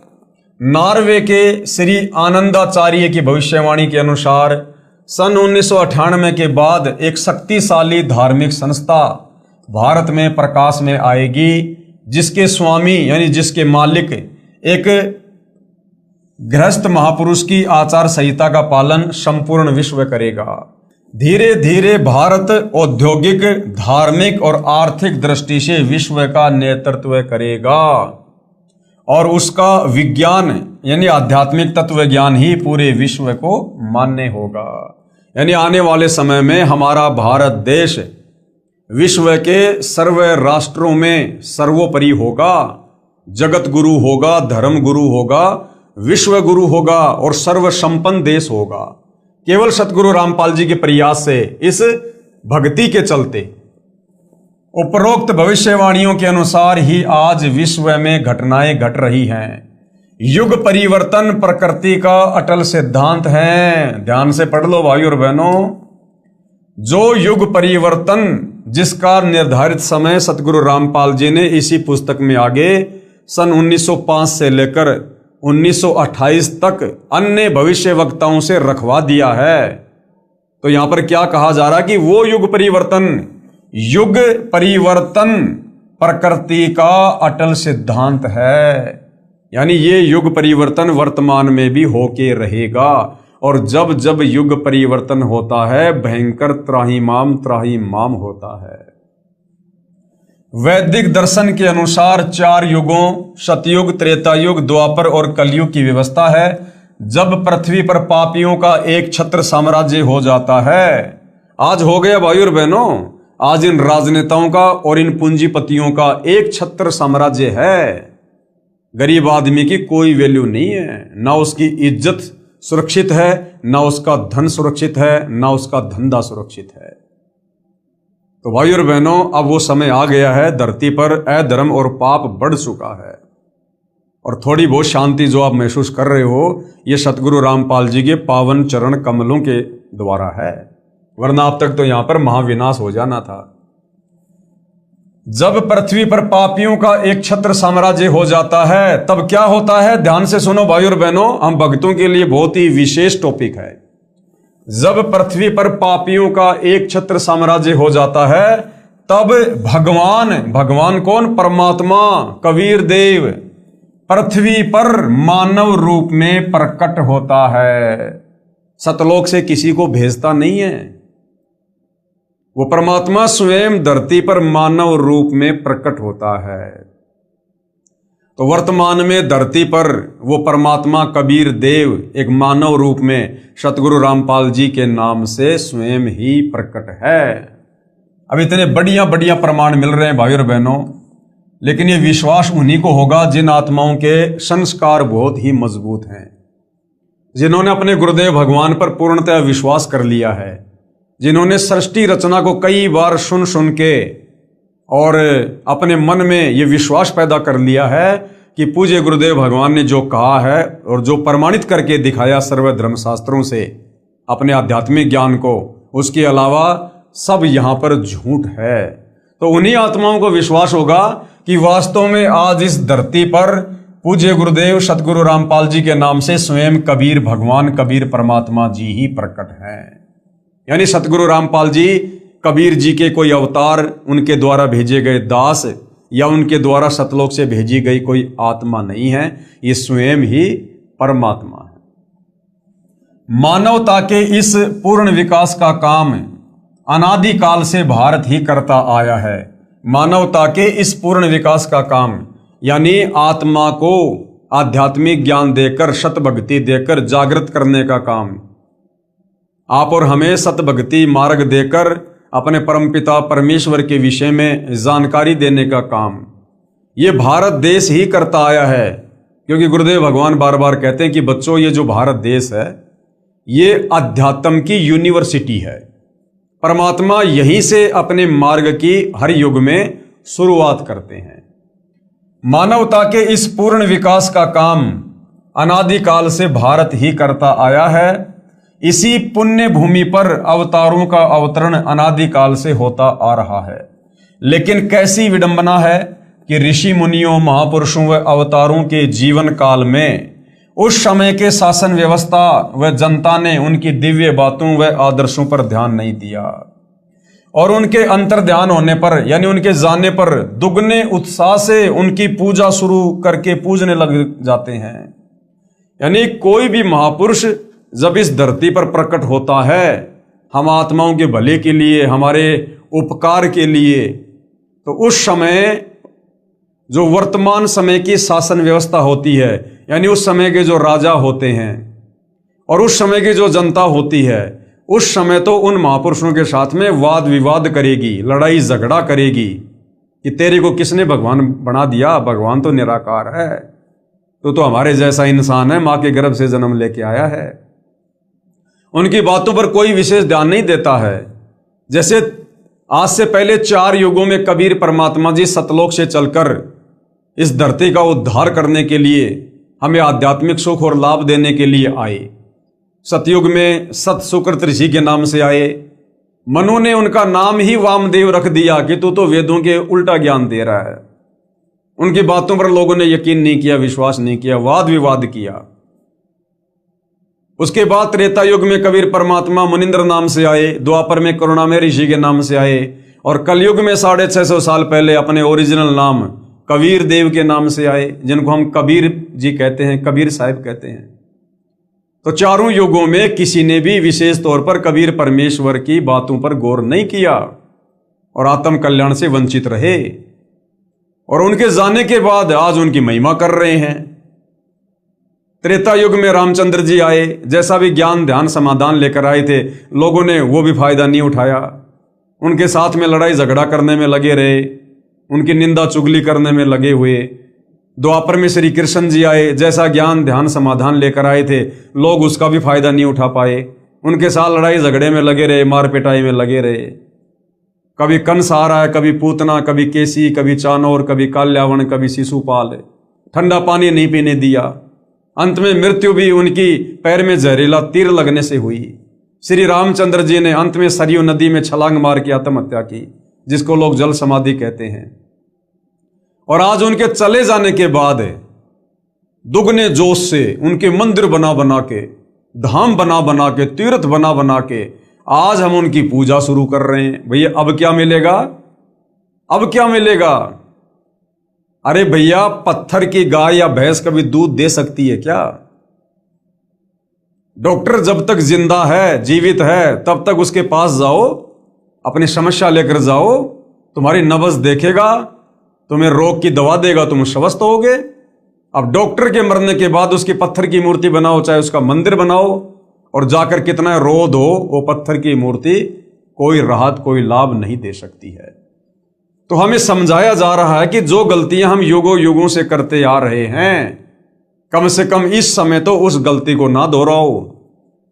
नॉर्वे के श्री आनंदाचार्य की भविष्यवाणी के अनुसार सन 1998 के बाद एक शक्तिशाली धार्मिक संस्था भारत में प्रकाश में आएगी, जिसके स्वामी यानी जिसके मालिक एक गृहस्थ महापुरुष की आचार संहिता का पालन संपूर्ण विश्व करेगा। धीरे धीरे भारत औद्योगिक, धार्मिक और आर्थिक दृष्टि से विश्व का नेतृत्व करेगा और उसका विज्ञान यानी आध्यात्मिक तत्व ज्ञान ही पूरे विश्व को मान्य होगा। यानी आने वाले समय में हमारा भारत देश विश्व के सर्व राष्ट्रों में सर्वोपरि होगा, जगत गुरु होगा, धर्म गुरु होगा, विश्व गुरु होगा और सर्व संपन्न देश होगा। केवल सतगुरु रामपाल जी के प्रयास से, इस भक्ति के चलते उपरोक्त भविष्यवाणियों के अनुसार ही आज विश्व में घटनाएं घट रही हैं। युग परिवर्तन प्रकृति का अटल सिद्धांत है। ध्यान से पढ़ लो भाई और बहनों। जो युग परिवर्तन जिसका निर्धारित समय सतगुरु रामपाल जी ने इसी पुस्तक में आगे सन 1905 से लेकर 1928 तक अन्य भविष्य वक्ताओं से रखवा दिया है। तो यहां पर क्या कहा जा रहा है कि वो युग परिवर्तन प्रकृति का अटल सिद्धांत है। यानी ये युग परिवर्तन वर्तमान में भी होके रहेगा। और जब जब युग परिवर्तन होता है भयंकर त्राहिमाम होता है। वैदिक दर्शन के अनुसार 4 युगों सतयुग, त्रेतायुग, द्वापर और कलयुग की व्यवस्था है। जब पृथ्वी पर पापियों का एक छत्र साम्राज्य हो जाता है, आज हो गया भाई और बहनों, आज इन राजनेताओं का और इन पूंजीपतियों का एक छत्र साम्राज्य है। गरीब आदमी की कोई वैल्यू नहीं है, ना उसकी इज्जत सुरक्षित है, ना उसका धन सुरक्षित है, ना उसका धंधा सुरक्षित है। तो भाई और बहनों, अब वो समय आ गया है, धरती पर अधर्म और पाप बढ़ चुका है और थोड़ी बहुत शांति जो आप महसूस कर रहे हो ये सतगुरु रामपाल जी के पावन चरण कमलों के द्वारा है, वरना अब तक तो यहां पर महाविनाश हो जाना था। जब पृथ्वी पर पापियों का एक छत्र साम्राज्य हो जाता है तब क्या होता है, ध्यान से सुनो भाई और बहनों, हम भक्तों के लिए बहुत ही विशेष टॉपिक है। जब पृथ्वी पर पापियों का एक छत्र साम्राज्य हो जाता है तब भगवान कौन, परमात्मा कबीर देव पृथ्वी पर मानव रूप में प्रकट होता है। सतलोक से किसी को भेजता नहीं है, वो परमात्मा स्वयं धरती पर मानव रूप में प्रकट होता है। तो वर्तमान में धरती पर वो परमात्मा कबीर देव एक मानव रूप में सतगुरु रामपाल जी के नाम से स्वयं ही प्रकट है। अब इतने बढ़िया बढ़िया प्रमाण मिल रहे हैं भाई और बहनों, लेकिन ये विश्वास उन्हीं को होगा जिन आत्माओं के संस्कार बहुत ही मजबूत हैं, जिन्होंने अपने गुरुदेव भगवान पर पूर्णतः विश्वास कर लिया है, जिन्होंने सृष्टि रचना को कई बार सुन के और अपने मन में ये विश्वास पैदा कर लिया है कि पूज्य गुरुदेव भगवान ने जो कहा है और जो प्रमाणित करके दिखाया सर्व धर्म शास्त्रों से अपने आध्यात्मिक ज्ञान को, उसके अलावा सब यहां पर झूठ है। तो उन्हीं आत्माओं को विश्वास होगा कि वास्तव में आज इस धरती पर पूज्य गुरुदेव सतगुरु रामपाल जी के नाम से स्वयं कबीर भगवान, कबीर परमात्मा जी ही प्रकट हैं। यानी सतगुरु रामपाल जी कबीर जी के कोई अवतार, उनके द्वारा भेजे गए दास या उनके द्वारा सतलोक से भेजी गई कोई आत्मा नहीं है, ये स्वयं ही परमात्मा है। मानवता के इस पूर्ण विकास का काम अनादिकाल से भारत ही करता आया है। मानवता के इस पूर्ण विकास का काम यानी आत्मा को आध्यात्मिक ज्ञान देकर, सतभक्ति देकर जागृत करने का काम, आप और हमें सतभक्ति मार्ग देकर अपने परमपिता परमेश्वर के विषय में जानकारी देने का काम ये भारत देश ही करता आया है। क्योंकि गुरुदेव भगवान बार बार कहते हैं कि बच्चों, ये जो भारत देश है ये अध्यात्म की यूनिवर्सिटी है। परमात्मा यहीं से अपने मार्ग की हर युग में शुरुआत करते हैं। मानवता के इस पूर्ण विकास का काम अनादिकाल से भारत ही करता आया है। इसी पुण्य भूमि पर अवतारों का अवतरण अनादिकाल से होता आ रहा है। लेकिन कैसी विडंबना है कि ऋषि मुनियों, महापुरुषों व अवतारों के जीवन काल में उस समय के शासन व्यवस्था व जनता ने उनकी दिव्य बातों व आदर्शों पर ध्यान नहीं दिया और उनके अंतर ध्यान होने पर यानी उनके जाने पर दुगने उत्साह से उनकी पूजा शुरू करके पूजने लग जाते हैं। यानी कोई भी महापुरुष जब इस धरती पर प्रकट होता है हम आत्माओं के भले के लिए, हमारे उपकार के लिए, तो उस समय जो वर्तमान समय की शासन व्यवस्था होती है यानी उस समय के जो राजा होते हैं और उस समय की जो जनता होती है, उस समय तो उन महापुरुषों के साथ में वाद विवाद करेगी, लड़ाई झगड़ा करेगी कि तेरे को किसने भगवान बना दिया, भगवान तो निराकार है, तो हमारे जैसा इंसान है, माँ के गर्भ से जन्म लेके आया है। उनकी बातों पर कोई विशेष ध्यान नहीं देता है। जैसे आज से पहले 4 युगों में कबीर परमात्मा जी सतलोक से चलकर इस धरती का उद्धार करने के लिए, हमें आध्यात्मिक सुख और लाभ देने के लिए आए। सतयुग में सत सुकृत ऋषि के नाम से आए। मनु ने उनका नाम ही वामदेव रख दिया कि तू तो वेदों के उल्टा ज्ञान दे रहा है। उनकी बातों पर लोगों ने यकीन नहीं किया, विश्वास नहीं किया, वाद विवाद किया। उसके बाद त्रेता युग में कबीर परमात्मा मुनिंद्र नाम से आए, द्वापर में करुणामय ऋषि के नाम से आए और कलयुग में 650 साल पहले अपने ओरिजिनल नाम कबीर देव के नाम से आए, जिनको हम कबीर जी कहते हैं, कबीर साहिब कहते हैं। तो चारों युगों में किसी ने भी विशेष तौर पर कबीर परमेश्वर की बातों पर गौर नहीं किया और आत्म कल्याण से वंचित रहे और उनके जाने के बाद आज उनकी महिमा कर रहे हैं। त्रेता युग में रामचंद्र जी आए, जैसा भी ज्ञान ध्यान समाधान लेकर आए थे, लोगों ने वो भी फायदा नहीं उठाया, उनके साथ में लड़ाई झगड़ा करने में लगे रहे, उनकी निंदा चुगली करने में लगे हुए। द्वापर में श्री कृष्ण जी आए, जैसा ज्ञान ध्यान समाधान लेकर आए थे, लोग उसका भी फायदा नहीं उठा पाए, उनके साथ लड़ाई झगड़े में लगे रहे, मार पिटाई में लगे रहे। कभी कंस आ रहा है, कभी पूतना, कभी केसी, कभी चानोर, कभी काल्यावन, कभी शिशुपाल, ठंडा पानी नहीं पीने दिया। अंत में मृत्यु भी उनकी पैर में जहरीला तीर लगने से हुई। श्री रामचंद्र जी ने अंत में सरयू नदी में छलांग मार के आत्महत्या की, जिसको लोग जल समाधि कहते हैं। और आज उनके चले जाने के बाद दुगने जोश से उनके मंदिर बना बना के, धाम बना बना के, तीर्थ बना बना के आज हम उनकी पूजा शुरू कर रहे हैं। भैया अब क्या मिलेगा? अब क्या मिलेगा? अरे भैया, पत्थर की गाय या भैंस कभी दूध दे सकती है क्या? डॉक्टर जब तक जिंदा है, जीवित है, तब तक उसके पास जाओ, अपनी समस्या लेकर जाओ, तुम्हारी नब्ज देखेगा, तुम्हें रोग की दवा देगा, तुम स्वस्थ होगे। अब डॉक्टर के मरने के बाद उसकी पत्थर की मूर्ति बनाओ, चाहे उसका मंदिर बनाओ, और जाकर कितना रो दो, वो पत्थर की मूर्ति कोई राहत, कोई लाभ नहीं दे सकती है। तो हमें समझाया जा रहा है कि जो गलतियां हम युगों युगों से करते आ रहे हैं, कम से कम इस समय तो उस गलती को ना दोहराओ,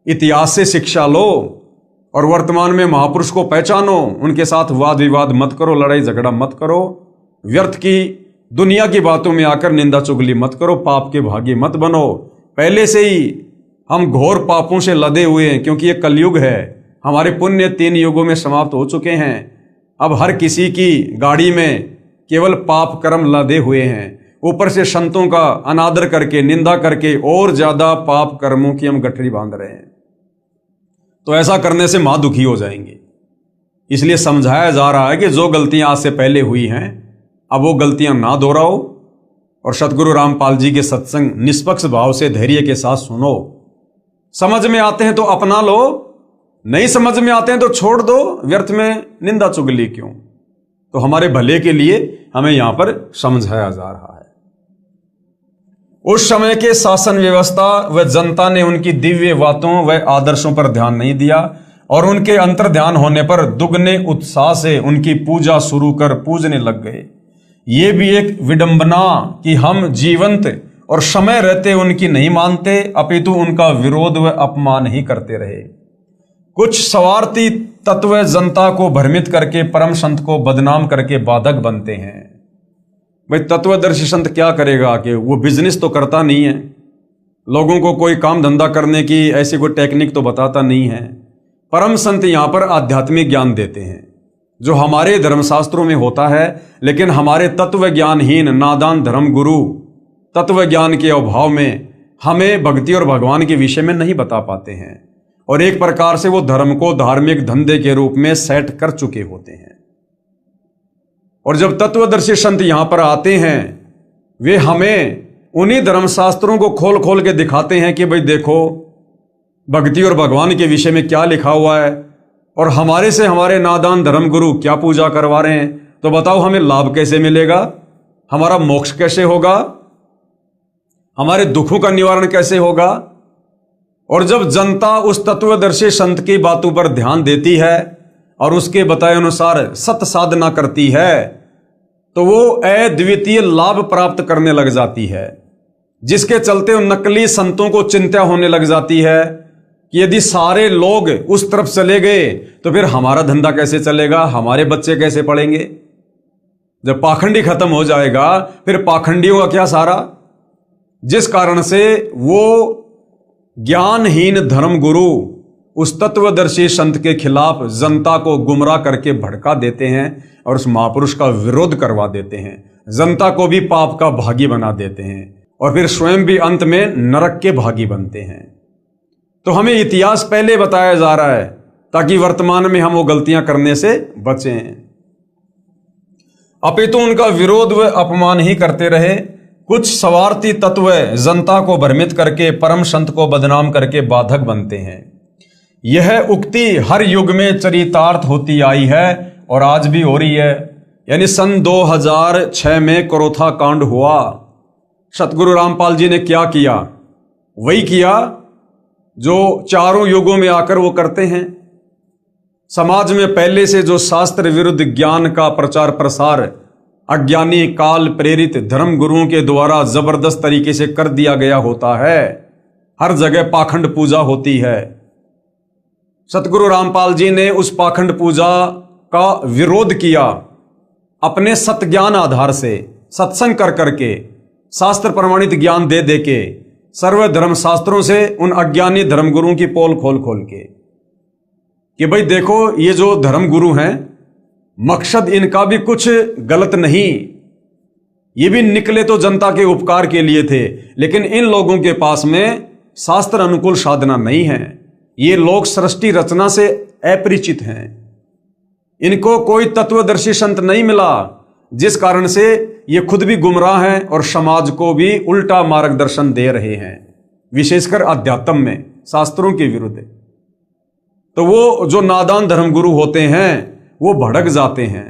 इतिहास से शिक्षा लो और वर्तमान में महापुरुष को पहचानो, उनके साथ वाद विवाद मत करो, लड़ाई झगड़ा मत करो, व्यर्थ की दुनिया की बातों में आकर निंदा चुगली मत करो, पाप के भागी मत बनो। पहले से ही हम घोर पापों से लदे हुए हैं, क्योंकि ये कलयुग है। हमारे पुण्य 3 युगों में समाप्त हो चुके हैं। अब हर किसी की गाड़ी में केवल पाप कर्म लदे हुए हैं। ऊपर से संतों का अनादर करके, निंदा करके और ज्यादा पाप कर्मों की हम गठरी बांध रहे हैं। तो ऐसा करने से मां दुखी हो जाएंगे। इसलिए समझाया जा रहा है कि जो गलतियां आज से पहले हुई हैं, अब वो गलतियां ना दोहराओ और सतगुरु रामपाल जी के सत्संग निष्पक्ष भाव से धैर्य के साथ सुनो। समझ में आते हैं तो अपना लो, नहीं समझ में आते हैं तो छोड़ दो, व्यर्थ में निंदा चुगली क्यों। तो हमारे भले के लिए हमें यहां पर समझाया जा रहा है। उस समय के शासन व्यवस्था व जनता ने उनकी दिव्य बातों व आदर्शों पर ध्यान नहीं दिया और उनके अंतर ध्यान होने पर दुगने उत्साह से उनकी पूजा शुरू कर पूजने लग गए। ये भी एक विडंबना कि हम जीवंत और समय रहते उनकी नहीं मानते, अपितु उनका विरोध व अपमान ही करते रहे। कुछ स्वार्थी तत्व जनता को भ्रमित करके परम संत को बदनाम करके बाधक बनते हैं। भाई तत्वदर्शी संत क्या करेगा कि वो बिजनेस तो करता नहीं है, लोगों को कोई काम धंधा करने की ऐसी कोई टेक्निक तो बताता नहीं है। परम संत यहाँ पर आध्यात्मिक ज्ञान देते हैं जो हमारे धर्मशास्त्रों में होता है, लेकिन हमारे तत्व ज्ञानहीन नादान धर्म गुरु तत्व ज्ञान के अभाव में हमें भक्ति और भगवान के विषय में नहीं बता पाते हैं और एक प्रकार से वो धर्म को धार्मिक धंधे के रूप में सेट कर चुके होते हैं। और जब तत्वदर्शी संत यहां पर आते हैं, वे हमें उन्हीं धर्मशास्त्रों को खोल खोल के दिखाते हैं कि भाई देखो भक्ति और भगवान के विषय में क्या लिखा हुआ है और हमारे से हमारे नादान धर्म गुरु क्या पूजा करवा रहे हैं। तो बताओ हमें लाभ कैसे मिलेगा, हमारा मोक्ष कैसे होगा, हमारे दुखों का निवारण कैसे होगा। और जब जनता उस तत्वदर्शी संत की बातों पर ध्यान देती है और उसके बताए अनुसार सत साधना करती है तो वो अद्वितीय लाभ प्राप्त करने लग जाती है, जिसके चलते उन नकली संतों को चिंता होने लग जाती है कि यदि सारे लोग उस तरफ चले गए तो फिर हमारा धंधा कैसे चलेगा, हमारे बच्चे कैसे पढ़ेंगे। जब पाखंडी खत्म हो जाएगा फिर पाखंडियों का क्या सारा। जिस कारण से वो ज्ञानहीन धर्मगुरु उस तत्वदर्शी संत के खिलाफ जनता को गुमराह करके भड़का देते हैं और उस महापुरुष का विरोध करवा देते हैं, जनता को भी पाप का भागी बना देते हैं और फिर स्वयं भी अंत में नरक के भागी बनते हैं। तो हमें इतिहास पहले बताया जा रहा है ताकि वर्तमान में हम वो गलतियां करने से बचें, अपितु उनका विरोध व अपमान ही करते रहे। कुछ स्वार्थी तत्व जनता को भ्रमित करके परम संत को बदनाम करके बाधक बनते हैं। यह उक्ति हर युग में चरितार्थ होती आई है और आज भी हो रही है। यानी सन 2006 में करोथा कांड हुआ, सतगुरु रामपाल जी ने क्या किया, वही किया जो चारों युगों में आकर वो करते हैं। समाज में पहले से जो शास्त्र विरुद्ध ज्ञान का प्रचार प्रसार अज्ञानी काल प्रेरित धर्म गुरुओं के द्वारा जबरदस्त तरीके से कर दिया गया होता है, हर जगह पाखंड पूजा होती है। सतगुरु रामपाल जी ने उस पाखंड पूजा का विरोध किया, अपने सत ज्ञान आधार से सत्संग कर करके शास्त्र प्रमाणित ज्ञान दे दे के सर्व धर्म शास्त्रों से उन अज्ञानी धर्मगुरुओं की पोल खोल खोल के कि भाई देखो ये जो धर्म गुरु हैं मकसद इनका भी कुछ गलत नहीं, ये भी निकले तो जनता के उपकार के लिए थे, लेकिन इन लोगों के पास में शास्त्र अनुकूल साधना नहीं है। ये लोग सृष्टि रचना से अपरिचित हैं, इनको कोई तत्वदर्शी संत नहीं मिला, जिस कारण से ये खुद भी गुमराह हैं और समाज को भी उल्टा मार्गदर्शन दे रहे हैं, विशेषकर अध्यात्म में शास्त्रों के विरुद्ध। तो वो जो नादान धर्मगुरु होते हैं वो भड़क जाते हैं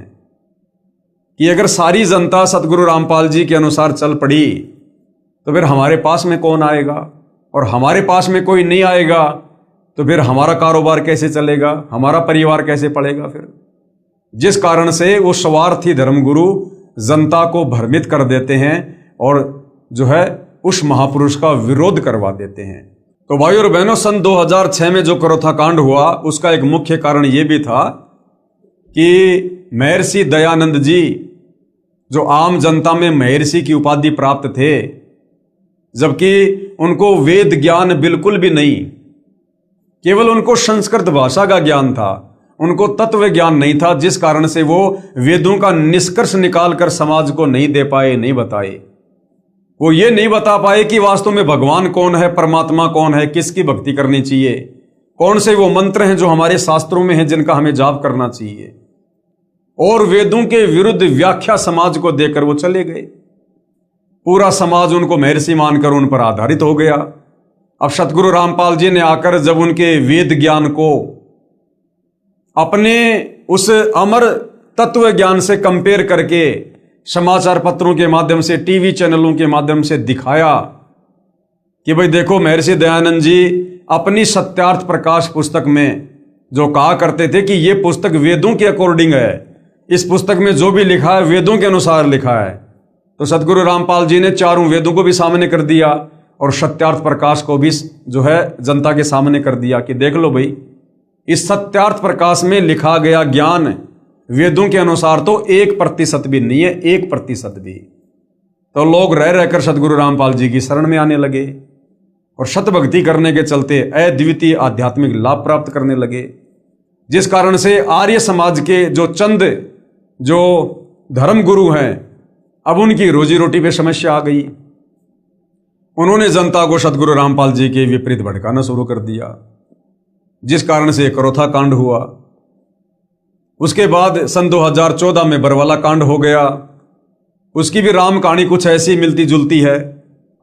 कि अगर सारी जनता सतगुरु रामपाल जी के अनुसार चल पड़ी तो फिर हमारे पास में कौन आएगा, और हमारे पास में कोई नहीं आएगा तो फिर हमारा कारोबार कैसे चलेगा, हमारा परिवार कैसे पड़ेगा फिर। जिस कारण से वो स्वार्थी धर्मगुरु जनता को भ्रमित कर देते हैं और जो है उस महापुरुष का विरोध करवा देते हैं। तो भाई और बहनों, सन 2006 में जो करोथा कांड हुआ उसका एक मुख्य कारण यह भी था कि महर्षि दयानंद जी जो आम जनता में महर्षि की उपाधि प्राप्त थे, जबकि उनको वेद ज्ञान बिल्कुल भी नहीं, केवल उनको संस्कृत भाषा का ज्ञान था, उनको तत्व ज्ञान नहीं था, जिस कारण से वो वेदों का निष्कर्ष निकालकर समाज को नहीं दे पाए, नहीं बताए। वो ये नहीं बता पाए कि वास्तव में भगवान कौन है, परमात्मा कौन है, किसकी भक्ति करनी चाहिए, कौन से वो मंत्र हैं जो हमारे शास्त्रों में हैं जिनका हमें जाप करना चाहिए। और वेदों के विरुद्ध व्याख्या समाज को देकर वो चले गए। पूरा समाज उनको महर्षि मानकर उन पर आधारित हो गया। अब सतगुरु रामपाल जी ने आकर जब उनके वेद ज्ञान को अपने उस अमर तत्व ज्ञान से कंपेयर करके समाचार पत्रों के माध्यम से, टीवी चैनलों के माध्यम से दिखाया कि भाई देखो, महर्षि दयानंद जी अपनी सत्यार्थ प्रकाश पुस्तक में जो कहा करते थे कि ये पुस्तक वेदों के अकॉर्डिंग है, इस पुस्तक में जो भी लिखा है वेदों के अनुसार लिखा है, तो सतगुरु रामपाल जी ने चारों वेदों को भी सामने कर दिया और सत्यार्थ प्रकाश को भी जो है जनता के सामने कर दिया कि देख लो भाई, इस सत्यार्थ प्रकाश में लिखा गया ज्ञान वेदों के अनुसार तो 1% भी नहीं है, 1% भी। तो लोग रह रहकर सतगुरु रामपाल जी की शरण में आने लगे और शतभक्ति करने के चलते अद्वितीय आध्यात्मिक लाभ प्राप्त करने लगे, जिस कारण से आर्य समाज के जो चंद जो धर्म गुरु हैं, अब उनकी रोजी रोटी पे समस्या आ गई। उन्होंने जनता को सतगुरु रामपाल जी के विपरीत भड़काना शुरू कर दिया, जिस कारण से करोथा कांड हुआ। उसके बाद सन 2014 में बरवाला कांड हो गया। उसकी भी राम कहानी कुछ ऐसी मिलती जुलती है।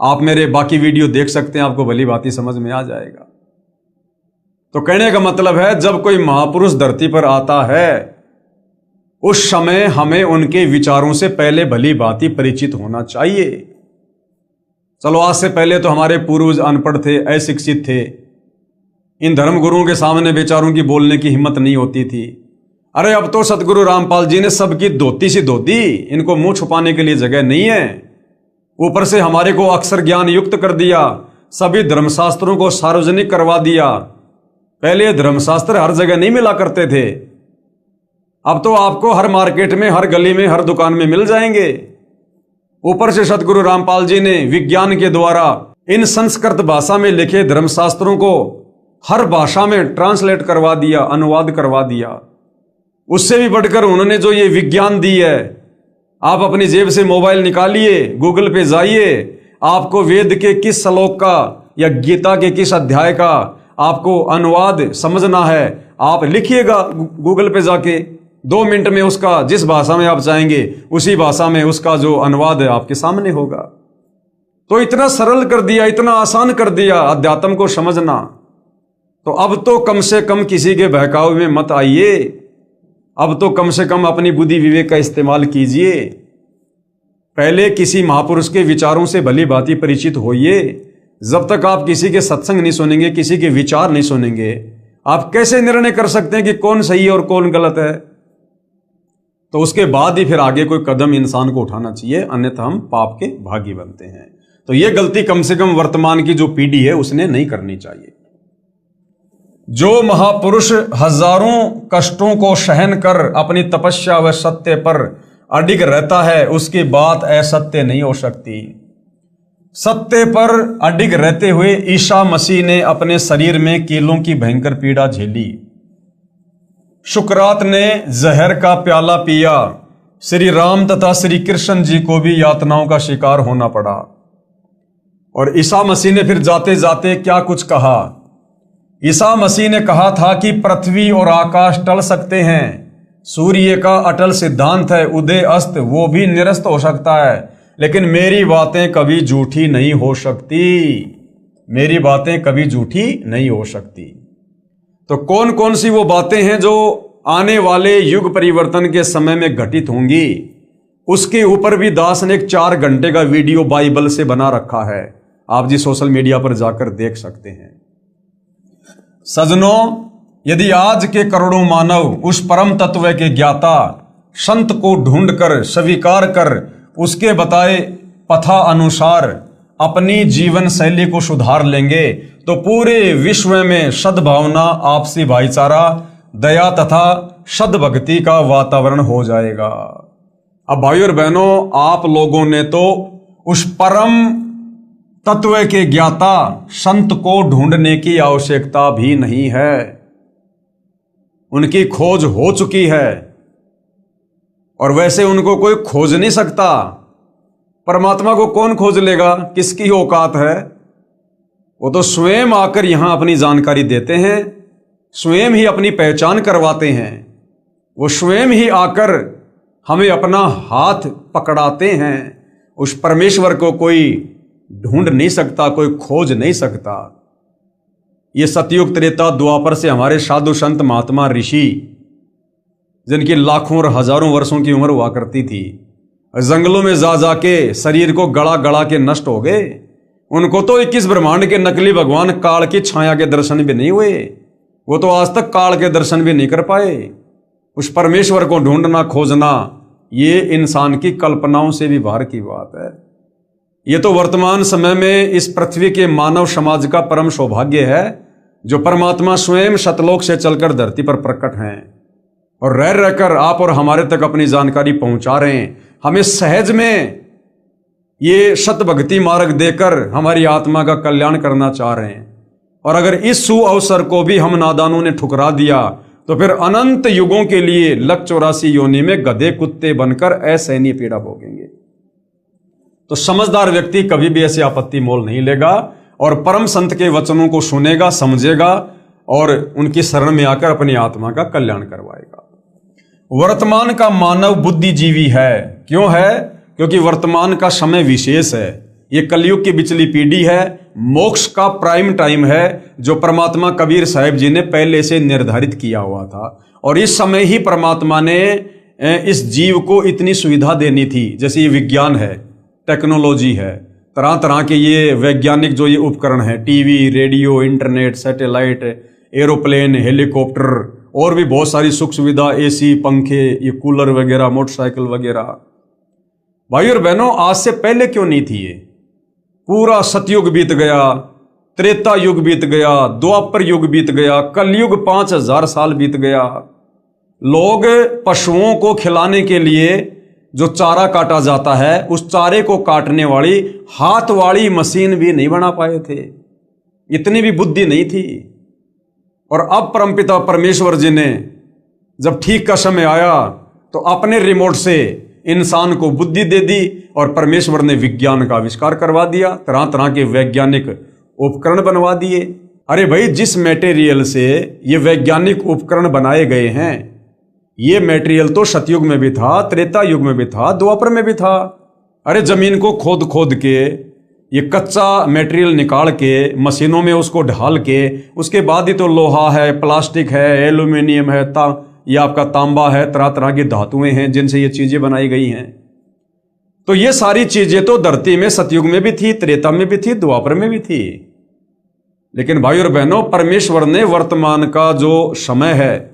आप मेरे बाकी वीडियो देख सकते हैं, आपको भली भांति समझ में आ जाएगा। तो कहने का मतलब है, जब कोई महापुरुष धरती पर आता है उस समय हमें उनके विचारों से पहले भली भांति परिचित होना चाहिए। चलो, आज से पहले तो हमारे पूर्वज अनपढ़ थे, अशिक्षित थे, इन धर्म गुरुओं के सामने विचारों की बोलने की हिम्मत नहीं होती थी। अरे अब तो सतगुरु रामपाल जी ने सबकी धोती सी धोती, इनको मुंह छुपाने के लिए जगह नहीं है। ऊपर से हमारे को अक्षर ज्ञान युक्त कर दिया, सभी धर्मशास्त्रों को सार्वजनिक करवा दिया। पहले धर्मशास्त्र हर जगह नहीं मिला करते थे, अब तो आपको हर मार्केट में, हर गली में, हर दुकान में मिल जाएंगे। ऊपर से सतगुरु रामपाल जी ने विज्ञान के द्वारा इन संस्कृत भाषा में लिखे धर्मशास्त्रों को हर भाषा में ट्रांसलेट करवा दिया, अनुवाद करवा दिया। उससे भी बढ़कर उन्होंने जो ये विज्ञान दी है, आप अपनी जेब से मोबाइल निकालिए, गूगल पे जाइए, आपको वेद के किस श्लोक का या गीता के किस अध्याय का आपको अनुवाद समझना है, आप लिखिएगा गूगल पे जाके, 2 मिनट में उसका जिस भाषा में आप चाहेंगे उसी भाषा में उसका जो अनुवाद है आपके सामने होगा। तो इतना सरल कर दिया, इतना आसान कर दिया अध्यात्म को समझना। तो अब तो कम से कम किसी के बहकावे में मत आइए, अब तो कम से कम अपनी बुद्धि विवेक का इस्तेमाल कीजिए। पहले किसी महापुरुष के विचारों से भली भांति परिचित होइए। जब तक आप किसी के सत्संग नहीं सुनेंगे, किसी के विचार नहीं सुनेंगे, आप कैसे निर्णय कर सकते हैं कि कौन सही है और कौन गलत है? तो उसके बाद ही फिर आगे कोई कदम इंसान को उठाना चाहिए, अन्यथा हम पाप के भागी बनते हैं। तो ये गलती कम से कम वर्तमान की जो पीढ़ी है उसने नहीं करनी चाहिए। जो महापुरुष हजारों कष्टों को सहन कर अपनी तपस्या व सत्य पर अडिग रहता है, उसकी बात असत्य नहीं हो सकती। सत्य पर अडिग रहते हुए ईसा मसीह ने अपने शरीर में कीलों की भयंकर पीड़ा झेली। शुक्रात ने जहर का प्याला पिया। श्री राम तथा श्री कृष्ण जी को भी यातनाओं का शिकार होना पड़ा। और ईसा मसीह ने फिर जाते जाते क्या कुछ कहा। ईसा मसीह ने कहा था कि पृथ्वी और आकाश टल सकते हैं, सूर्य का अटल सिद्धांत है, उदय अस्त वो भी निरस्त हो सकता है, लेकिन मेरी बातें कभी झूठी नहीं हो सकती। मेरी बातें कभी झूठी नहीं हो सकती। तो कौन कौन सी वो बातें हैं जो आने वाले युग परिवर्तन के समय में घटित होंगी, उसके ऊपर भी दास ने एक 4 घंटे का वीडियो बाइबल से बना रखा है। आप जी सोशल मीडिया पर जाकर देख सकते हैं। सजनों, यदि आज के करोड़ों मानव उस परम तत्व के ज्ञाता संत को ढूंढकर स्वीकार कर उसके बताए पथा अनुसार अपनी जीवन शैली को सुधार लेंगे, तो पूरे विश्व में सद्भावना, आपसी भाईचारा, दया तथा सद्भक्ति का वातावरण हो जाएगा। अब भाइयों और बहनों, आप लोगों ने तो उस परम तत्व के ज्ञाता संत को ढूंढने की आवश्यकता भी नहीं है, उनकी खोज हो चुकी है। और वैसे उनको कोई खोज नहीं सकता। परमात्मा को कौन खोज लेगा? किसकी औकात है? वो तो स्वयं आकर यहां अपनी जानकारी देते हैं, स्वयं ही अपनी पहचान करवाते हैं। वो स्वयं ही आकर हमें अपना हाथ पकड़ाते हैं। उस परमेश्वर को कोई ढूंढ नहीं सकता, कोई खोज नहीं सकता। ये सतयुग त्रेता द्वापर से हमारे साधु संत महात्मा ऋषि, जिनकी लाखों और हजारों वर्षों की उम्र हुआ करती थी, जंगलों में जा जाके शरीर को गड़ा गड़ा के नष्ट हो गए। उनको तो 21 ब्रह्मांड के नकली भगवान काल की छाया के दर्शन भी नहीं हुए। वो तो आज तक काल के दर्शन भी नहीं कर पाए। उस परमेश्वर को ढूंढना खोजना ये इंसान की कल्पनाओं से भी बाहर की बात है। ये तो वर्तमान समय में इस पृथ्वी के मानव समाज का परम सौभाग्य है जो परमात्मा स्वयं सतलोक से चलकर धरती पर प्रकट हैं और रह रहकर आप और हमारे तक अपनी जानकारी पहुंचा रहे हैं। हमें सहज में ये सत भक्ति मार्ग देकर हमारी आत्मा का कल्याण करना चाह रहे हैं। और अगर इस सु अवसर को भी हम नादानों ने ठुकरा दिया तो फिर अनंत युगों के लिए लक 84 योनि में गधे कुत्ते बनकर असहनीय पीड़ा भोगेंगे। तो समझदार व्यक्ति कभी भी ऐसी आपत्ति मोल नहीं लेगा और परम संत के वचनों को सुनेगा, समझेगा और उनकी शरण में आकर अपनी आत्मा का कल्याण करवाएगा। वर्तमान का मानव बुद्धिजीवी है। क्यों है? क्योंकि वर्तमान का समय विशेष है। ये कलयुग की बिचली पीढ़ी है, मोक्ष का प्राइम टाइम है जो परमात्मा कबीर साहिब जी ने पहले से निर्धारित किया हुआ था। और इस समय ही परमात्मा ने इस जीव को इतनी सुविधा देनी थी। जैसे ये विज्ञान है, टेक्नोलॉजी है, तरह तरह के ये वैज्ञानिक जो ये उपकरण है, TV, radio, internet, satellite, aeroplane, helicopter और भी बहुत सारी सुख सुविधा, एसी, पंखे, ये कूलर वगैरह, मोटरसाइकिल वगैरह। भाई और बहनों, आज से पहले क्यों नहीं थी ये? पूरा सतयुग बीत गया, त्रेता युग बीत गया, द्वापर युग बीत गया, कलयुग 5000 साल बीत गया। लोग पशुओं को खिलाने के लिए जो चारा काटा जाता है, उस चारे को काटने वाली हाथ वाली मशीन भी नहीं बना पाए थे। इतनी भी बुद्धि नहीं थी। और अब परमपिता परमेश्वर जी ने जब ठीक का समय आया तो अपने रिमोट से इंसान को बुद्धि दे दी और परमेश्वर ने विज्ञान का आविष्कार करवा दिया, तरह तरह के वैज्ञानिक उपकरण बनवा दिए। अरे भाई, जिस मटेरियल से ये वैज्ञानिक उपकरण बनाए गए हैं, ये मटेरियल तो सतयुग में भी था, त्रेता युग में भी था, द्वापर में भी था। अरे जमीन को खोद खोद के ये कच्चा मटेरियल निकाल के मशीनों में उसको ढाल के उसके बाद ही तो लोहा है, प्लास्टिक है, एल्यूमिनियम है, ये आपका तांबा है, तरह तरह की धातुएं हैं जिनसे ये चीजें बनाई गई हैं। तो ये सारी चीजें तो धरती में सतयुग में भी थी, त्रेता में भी थी, द्वापर में भी थी। लेकिन भाई और बहनों, परमेश्वर ने वर्तमान का जो समय है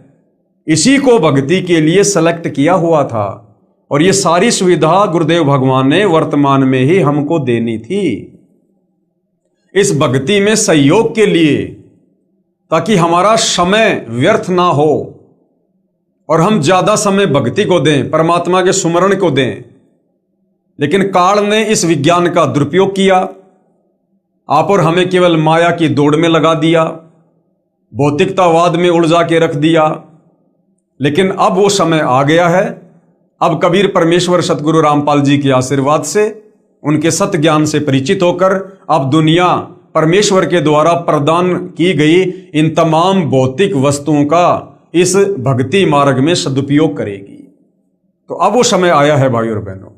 इसी को भक्ति के लिए सेलेक्ट किया हुआ था और ये सारी सुविधा गुरुदेव भगवान ने वर्तमान में ही हमको देनी थी इस भक्ति में सहयोग के लिए, ताकि हमारा समय व्यर्थ ना हो और हम ज्यादा समय भक्ति को दें, परमात्मा के सुमरण को दें। लेकिन काल ने इस विज्ञान का दुरुपयोग किया, आप और हमें केवल माया की दौड़ में लगा दिया, भौतिकतावाद में उलझा के रख दिया। लेकिन अब वो समय आ गया है। अब कबीर परमेश्वर सतगुरु रामपाल जी के आशीर्वाद से, उनके सत ज्ञान से परिचित होकर अब दुनिया परमेश्वर के द्वारा प्रदान की गई इन तमाम भौतिक वस्तुओं का इस भक्ति मार्ग में सदुपयोग करेगी। तो अब वो समय आया है भाई और बहनों।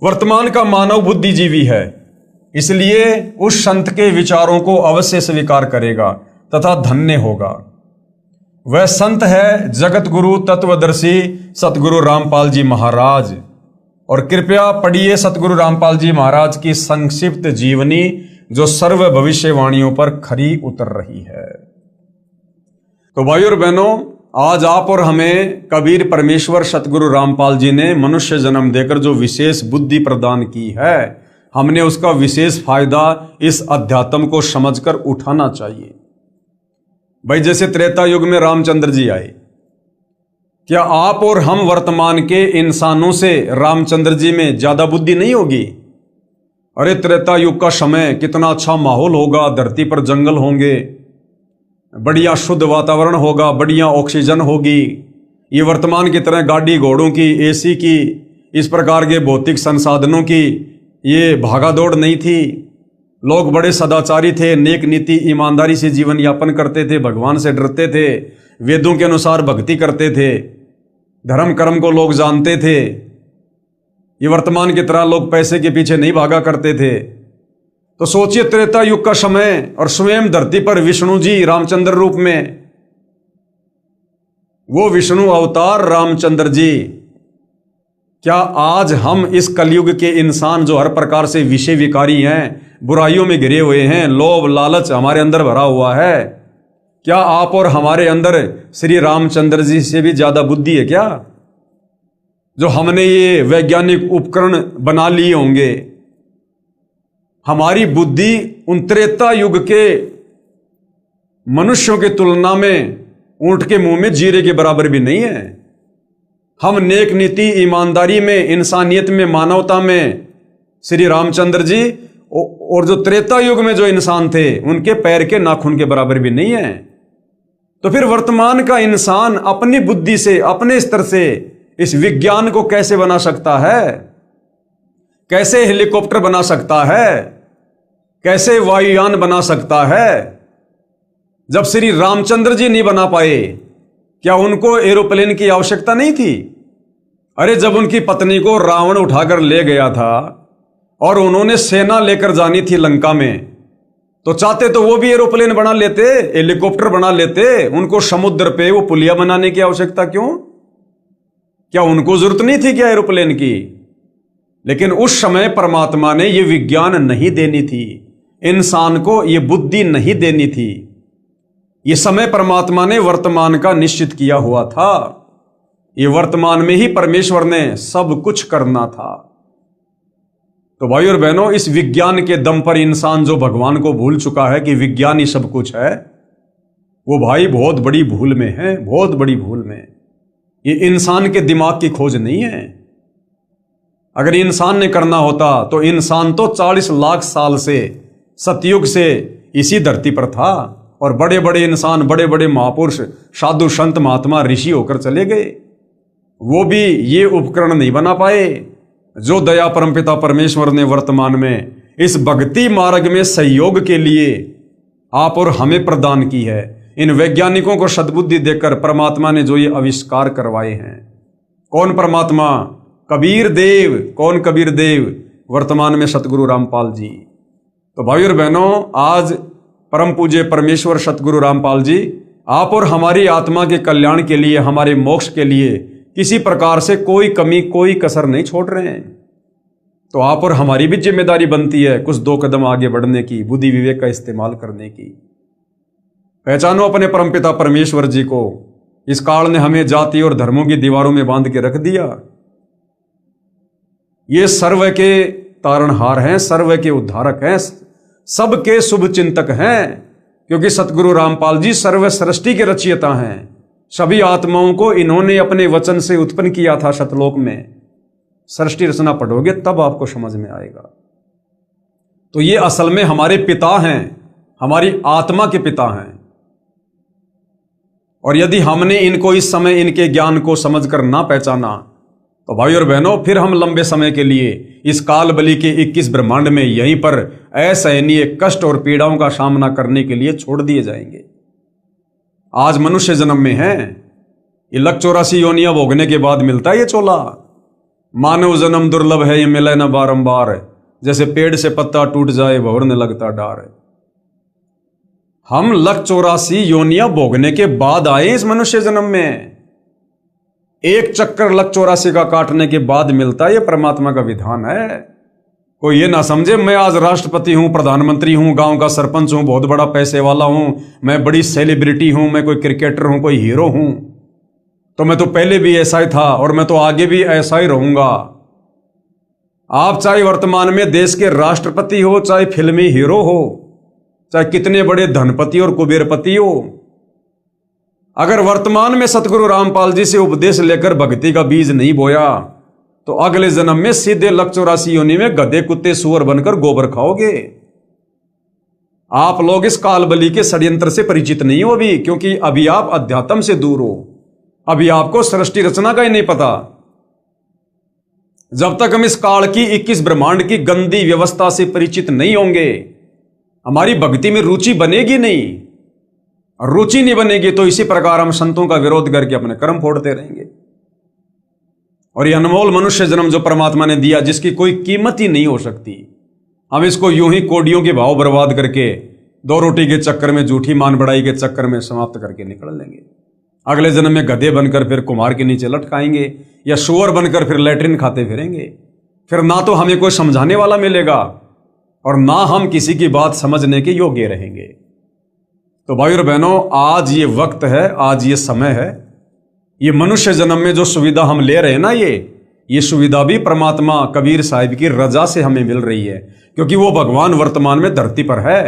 वर्तमान का मानव बुद्धिजीवी है, इसलिए उस संत के विचारों को अवश्य स्वीकार करेगा तथा धन्य होगा। वह संत है जगत गुरु तत्वदर्शी सतगुरु रामपाल जी महाराज। और कृपया पढ़िए सतगुरु रामपाल जी महाराज की संक्षिप्त जीवनी जो सर्व भविष्यवाणियों पर खरी उतर रही है। तो भाई और बहनों, आज आप और हमें कबीर परमेश्वर सतगुरु रामपाल जी ने मनुष्य जन्म देकर जो विशेष बुद्धि प्रदान की है, हमने उसका विशेष फायदा इस अध्यात्म को समझकर उठाना चाहिए। भाई, जैसे त्रेता युग में रामचंद्र जी आए, क्या आप और हम वर्तमान के इंसानों से रामचंद्र जी में ज्यादा बुद्धि नहीं होगी? अरे त्रेता युग का समय कितना अच्छा माहौल होगा, धरती पर जंगल होंगे, बढ़िया शुद्ध वातावरण होगा, बढ़िया ऑक्सीजन होगी। ये वर्तमान की तरह गाड़ी घोड़ों की, एसी की, इस प्रकार के भौतिक संसाधनों की ये भागादौड़ नहीं थी। लोग बड़े सदाचारी थे, नेक नीति ईमानदारी से जीवन यापन करते थे, भगवान से डरते थे, वेदों के अनुसार भक्ति करते थे, धर्म कर्म को लोग जानते थे। ये वर्तमान की तरह लोग पैसे के पीछे नहीं भागा करते थे। तो सोचिए त्रेता युग का समय और स्वयं धरती पर विष्णु जी रामचंद्र रूप में, वो विष्णु अवतार रामचंद्र जी, क्या आज हम इस कलयुग के इंसान जो हर प्रकार से विषय विकारी हैं, बुराइयों में घिरे हुए हैं, लोभ लालच हमारे अंदर भरा हुआ है, क्या आप और हमारे अंदर श्री रामचंद्र जी से भी ज्यादा बुद्धि है क्या? जो हमने ये वैज्ञानिक उपकरण बना लिए होंगे, हमारी बुद्धि उन त्रेता युग के मनुष्यों की तुलना में ऊंट के मुंह में जीरे के बराबर भी नहीं है। हम नेक नीति, ईमानदारी में, इंसानियत में, मानवता में श्री रामचंद्र जी और जो त्रेता युग में जो इंसान थे उनके पैर के नाखून के बराबर भी नहीं है। तो फिर वर्तमान का इंसान अपनी बुद्धि से, अपने स्तर से इस विज्ञान को कैसे बना सकता है? कैसे हेलीकॉप्टर बना सकता है? कैसे वायुयान बना सकता है? जब श्री रामचंद्र जी नहीं बना पाए, क्या उनको एरोप्लेन की आवश्यकता नहीं थी? अरे जब उनकी पत्नी को रावण उठाकर ले गया था और उन्होंने सेना लेकर जानी थी लंका में, तो चाहते तो वो भी एरोप्लेन बना लेते, हेलीकॉप्टर बना लेते। उनको समुद्र पे वो पुलिया बनाने की आवश्यकता क्यों? क्या उनको जरूरत नहीं थी क्या एरोप्लेन की? लेकिन उस समय परमात्मा ने ये विज्ञान नहीं देनी थी, इंसान को ये बुद्धि नहीं देनी थी। ये समय परमात्मा ने वर्तमान का निश्चित किया हुआ था। ये वर्तमान में ही परमेश्वर ने सब कुछ करना था। तो भाई और बहनों, इस विज्ञान के दम पर इंसान जो भगवान को भूल चुका है कि विज्ञान ही सब कुछ है, वो भाई बहुत बड़ी भूल में है, बहुत बड़ी भूल में। ये इंसान के दिमाग की खोज नहीं है। अगर इंसान ने करना होता तो इंसान तो 40 लाख साल से, सतयुग से इसी धरती पर था और बड़े बड़े इंसान, बड़े बड़े महापुरुष, साधु संत महात्मा ऋषि होकर चले गए। वो भी ये उपकरण नहीं बना पाए जो दया परमपिता परमेश्वर ने वर्तमान में इस भक्ति मार्ग में सहयोग के लिए आप और हमें प्रदान की है। इन वैज्ञानिकों को सद्बुद्धि देकर परमात्मा ने जो ये आविष्कार करवाए हैं। कौन परमात्मा? कबीर देव। कौन कबीर देव? वर्तमान में सतगुरु रामपाल जी। तो भाई और बहनों, आज परम पूज्य परमेश्वर सतगुरु रामपाल जी आप और हमारी आत्मा के कल्याण के लिए, हमारे मोक्ष के लिए किसी प्रकार से कोई कमी, कोई कसर नहीं छोड़ रहे हैं। तो आप और हमारी भी जिम्मेदारी बनती है कुछ 2 कदम आगे बढ़ने की, बुद्धि विवेक का इस्तेमाल करने की। पहचानो अपने परमपिता परमेश्वर जी को। इस काल ने हमें जाति और धर्मों की दीवारों में बांध के रख दिया। ये सर्व के तारणहार हैं, सर्व के उद्धारक हैं, सबके शुभ चिंतक हैं, क्योंकि सतगुरु रामपाल जी सर्व सृष्टि के रचयिता हैं। सभी आत्माओं को इन्होंने अपने वचन से उत्पन्न किया था सतलोक में। सृष्टि रचना पढ़ोगे तब आपको समझ में आएगा। तो ये असल में हमारे पिता हैं, हमारी आत्मा के पिता हैं। और यदि हमने इनको इस समय इनके ज्ञान को समझकर ना पहचाना, तो भाई और बहनों, फिर हम लंबे समय के लिए इस काल बलि के 21 ब्रह्मांड में यहीं पर असहनीय कष्ट और पीड़ाओं का सामना करने के लिए छोड़ दिए जाएंगे। आज मनुष्य जन्म में है, ये 184 योनियां भोगने के बाद मिलता है ये चोला। मानव जन्म दुर्लभ है, ये मिले न बारंबार, जैसे पेड़ से पत्ता टूट जाए भंवरने लगता डार। हम 184 योनियां भोगने के बाद आए इस मनुष्य जन्म में। एक चक्कर 184 का काटने के बाद मिलता है, ये परमात्मा का विधान है। कोई ये ना समझे मैं आज राष्ट्रपति हूं, प्रधानमंत्री हूं, गांव का सरपंच हूं, बहुत बड़ा पैसे वाला हूं, मैं बड़ी सेलिब्रिटी हूं, मैं कोई क्रिकेटर हूं, कोई हीरो हूं, तो मैं तो पहले भी ऐसा ही था और मैं तो आगे भी ऐसा ही रहूंगा। आप चाहे वर्तमान में देश के राष्ट्रपति हो, चाहे फिल्मी हीरो हो, चाहे कितने बड़े धनपति और कुबेरपति हो, अगर वर्तमान में सतगुरु रामपाल जी से उपदेश लेकर भक्ति का बीज नहीं बोया, तो अगले जन्म में सीधे 184 योनि में गधे, कुत्ते, सुअर बनकर गोबर खाओगे। आप लोग इस काल बलि के षड्यंत्र से परिचित नहीं हो अभी, क्योंकि अभी आप अध्यात्म से दूर हो। अभी आपको सृष्टि रचना का ही नहीं पता। जब तक हम इस काल की 21 ब्रह्मांड की गंदी व्यवस्था से परिचित नहीं होंगे, हमारी भक्ति में रुचि बनेगी नहीं। और रुचि नहीं बनेगी तो इसी प्रकार हम संतों का विरोध करके अपने कर्म फोड़ते रहेंगे। और ये अनमोल मनुष्य जन्म जो परमात्मा ने दिया, जिसकी कोई कीमत ही नहीं हो सकती, हम इसको यूं ही कोडियों के भाव बर्बाद करके दो रोटी के चक्कर में, झूठी मान बढ़ाई के चक्कर में समाप्त करके निकल लेंगे। अगले जन्म में गधे बनकर फिर कुम्हार के नीचे लटकाएंगे, या सुअर बनकर फिर लैट्रिन खाते फिरेंगे। फिर ना तो हमें कोई समझाने वाला मिलेगा और ना हम किसी की बात समझने के योग्य रहेंगे। तो भाई और बहनों, आज ये वक्त है, आज ये समय है, ये मनुष्य जन्म में जो सुविधा हम ले रहे हैं ना, ये सुविधा भी परमात्मा कबीर साहिब की रजा से हमें मिल रही है, क्योंकि वो भगवान वर्तमान में धरती पर है।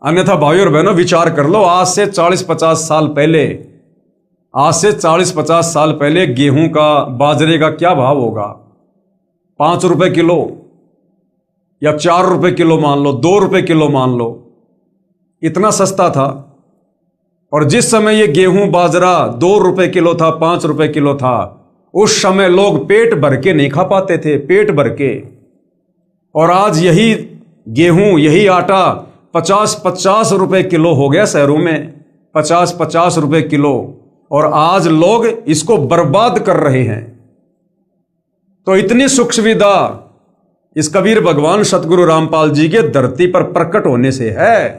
अन्यथा भाई और बहनों विचार कर लो, आज से 40-50 साल पहले गेहूं का, बाजरे का क्या भाव होगा? 5 रुपए किलो या 4 रुपए किलो मान लो, 2 रुपए किलो मान लो, इतना सस्ता था। और जिस समय ये गेहूं बाजरा 2 रुपए किलो था, 5 रुपए किलो था, उस समय लोग पेट भर के नहीं खा पाते थे, पेट भर के। और आज यही गेहूं, यही आटा 50-50 रुपए किलो हो गया शहरों में, 50-50 रुपए किलो, और आज लोग इसको बर्बाद कर रहे हैं। तो इतनी सुख सुविधा इस कबीर भगवान सतगुरु रामपाल जी के धरती पर प्रकट होने से है,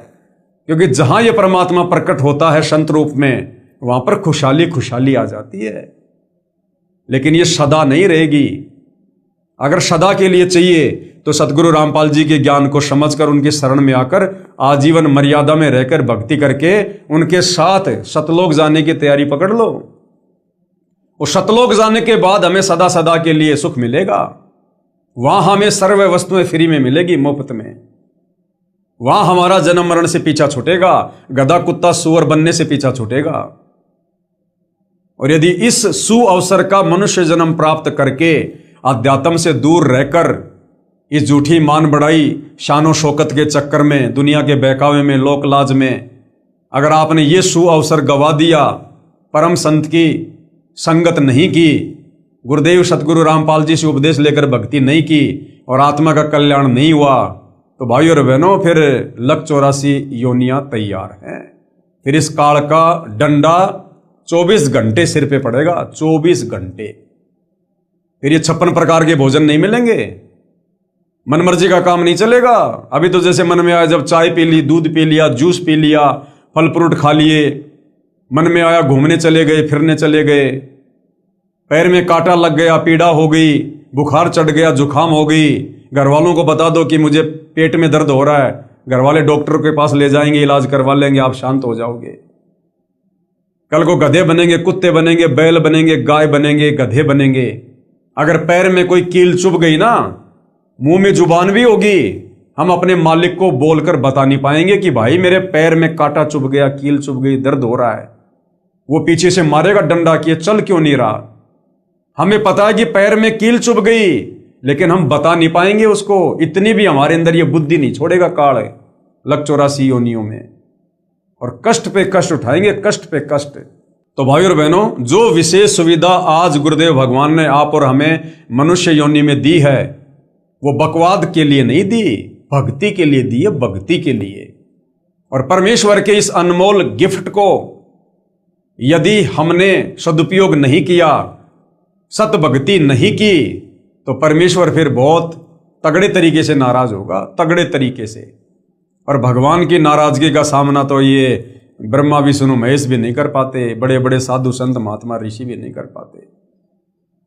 क्योंकि जहां यह परमात्मा प्रकट होता है संत रूप में, वहां पर खुशहाली खुशहाली आ जाती है। लेकिन ये सदा नहीं रहेगी। अगर सदा के लिए चाहिए तो सतगुरु रामपाल जी के ज्ञान को समझकर उनके शरण में आकर आजीवन मर्यादा में रहकर भक्ति करके उनके साथ सतलोक जाने की तैयारी पकड़ लो। और सतलोक जाने के बाद हमें सदा सदा के लिए सुख मिलेगा। वहां हमें सर्व वस्तुएं फ्री में मिलेगी, मुफ्त में। वहां हमारा जन्म मरण से पीछा छूटेगा, गधा कुत्ता सुअर बनने से पीछा छूटेगा। और यदि इस सुअवसर का मनुष्य जन्म प्राप्त करके अध्यात्म से दूर रहकर इस झूठी मान बढ़ाई, शानो शौकत के चक्कर में, दुनिया के बहकावे में, लोक लाज में, अगर आपने ये सुअवसर गवा दिया, परम संत की संगत नहीं की, गुरुदेव सतगुरु रामपाल जी से उपदेश लेकर भक्ति नहीं की और आत्मा का कल्याण नहीं हुआ, तो भाई और बहनों फिर 184 योनियां तैयार हैं। फिर इस काल का डंडा 24 घंटे सिर पे पड़ेगा, 24 घंटे। फिर ये 56 प्रकार के भोजन नहीं मिलेंगे, मनमर्जी का काम नहीं चलेगा। अभी तो जैसे मन में आया, जब चाय पी ली, दूध पी लिया, जूस पी लिया, फल फ्रूट खा लिए, मन में आया घूमने चले गए, फिरने चले गए, पैर में कांटा लग गया, पीड़ा हो गई, बुखार चढ़ गया, जुकाम हो गई, घर वालों को बता दो कि मुझे पेट में दर्द हो रहा है, घर वाले डॉक्टर के पास ले जाएंगे, इलाज करवा लेंगे, आप शांत हो जाओगे। कल को गधे बनेंगे, कुत्ते बनेंगे, बैल बनेंगे, गाय बनेंगे, गधे बनेंगे। अगर पैर में कोई कील चुभ गई ना, मुंह में जुबान भी होगी, हम अपने मालिक को बोलकर बता नहीं पाएंगे कि भाई मेरे पैर में कांटा चुभ गया, कील चुभ गई, दर्द हो रहा है। वो पीछे से मारेगा डंडा कि चल क्यों नहीं रहा। हमें पता है कि पैर में कील चुभ गई, लेकिन हम बता नहीं पाएंगे उसको। इतनी भी हमारे अंदर ये बुद्धि नहीं छोड़ेगा काल 184 योनियों में, और कष्ट पे कष्ट उठाएंगे, कष्ट पे कष्ट। तो भाई और बहनों, जो विशेष सुविधा आज गुरुदेव भगवान ने आप और हमें मनुष्य योनि में दी है, वो बकवाद के लिए नहीं दी, भक्ति के लिए दी है, भक्ति के लिए। और परमेश्वर के इस अनमोल गिफ्ट को यदि हमने सदुपयोग नहीं किया, सत भक्ति नहीं की, तो परमेश्वर फिर बहुत तगड़े तरीके से नाराज होगा, तगड़े तरीके से। और भगवान की नाराजगी का सामना तो ये ब्रह्मा विष्णु महेश भी नहीं कर पाते, बड़े बड़े साधु संत महात्मा ऋषि भी नहीं कर पाते।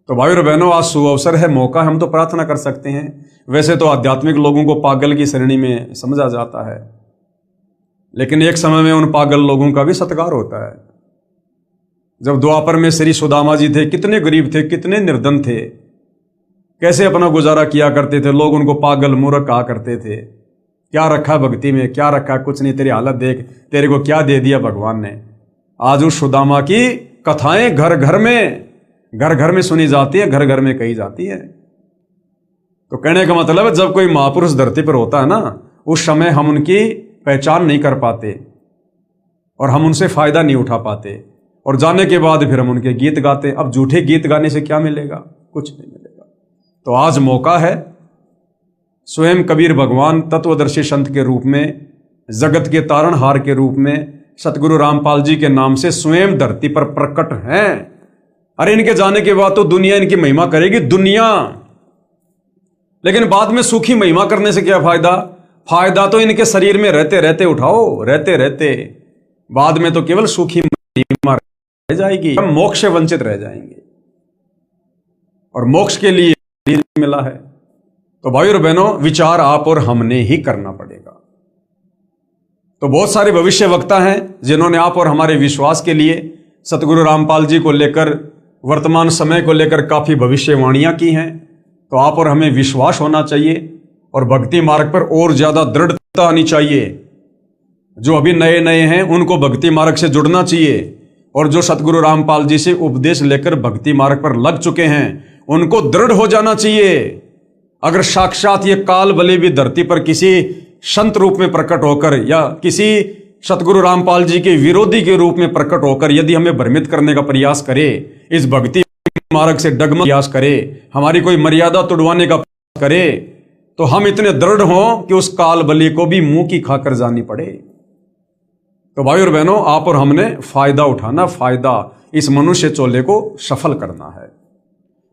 तो भाई और बहनों, आज सुअवसर है, मौका है, हम तो प्रार्थना कर सकते हैं। वैसे तो आध्यात्मिक लोगों को पागल की श्रेणी में समझा जाता है, लेकिन एक समय में उन पागल लोगों का भी सत्कार होता है। जब द्वापर में श्री सुदामा जी थे, कितने गरीब थे, कितने निर्धन थे, कैसे अपना गुजारा किया करते थे, लोग उनको पागल मूर्ख कहा करते थे। क्या रखा भक्ति में, क्या रखा, कुछ नहीं, तेरी हालत देख, तेरे को क्या दे दिया भगवान ने। आज उस सुदामा की कथाएं घर घर में सुनी जाती है, घर घर में कही जाती है। तो कहने का मतलब है, जब कोई महापुरुष धरती पर होता है ना, उस समय हम उनकी पहचान नहीं कर पाते और हम उनसे फायदा नहीं उठा पाते, और जाने के बाद फिर हम उनके गीत गाते। अब झूठे गीत गाने से क्या मिलेगा? कुछ नहीं मिलेगा। तो आज मौका है, स्वयं कबीर भगवान तत्वदर्शी संत के रूप में, जगत के तारणहार के रूप में सतगुरु रामपाल जी के नाम से स्वयं धरती पर प्रकट हैं। अरे इनके जाने के बाद तो दुनिया इनकी महिमा करेगी, दुनिया। लेकिन बाद में सूखी महिमा करने से क्या फायदा? फायदा तो इनके शरीर में रहते रहते उठाओ, रहते रहते। बाद में तो केवल सूखी महिमा रह जाएगी, हम मोक्ष से वंचित रह जाएंगे। और मोक्ष के लिए शरीर मिला है। तो भाई और बहनों, विचार आप और हमने ही करना पड़ेगा। तो बहुत सारे भविष्य वक्ता हैं जिन्होंने आप और हमारे विश्वास के लिए सतगुरु रामपाल जी को लेकर, वर्तमान समय को लेकर काफी भविष्यवाणियां की हैं। तो आप और हमें विश्वास होना चाहिए और भक्ति मार्ग पर और ज्यादा दृढ़ता आनी चाहिए। जो अभी नए नए हैं उनको भक्ति मार्ग से जुड़ना चाहिए, और जो सतगुरु रामपाल जी से उपदेश लेकर भक्ति मार्ग पर लग चुके हैं उनको दृढ़ हो जाना चाहिए। अगर साक्षात ये काल बलि भी धरती पर किसी संत रूप में प्रकट होकर या किसी सतगुरु रामपाल जी के विरोधी के रूप में प्रकट होकर यदि हमें भ्रमित करने का प्रयास करे, इस भक्ति मार्ग से डगमग प्रयास करे, हमारी कोई मर्यादा तोड़वाने का प्रयास करे, तो हम इतने दृढ़ हों कि उस काल बलि को भी मुंह की खाकर जानी पड़े। तो भाई और बहनों, आप और हमने फायदा उठाना, फायदा इस मनुष्य चोले को सफल करना है।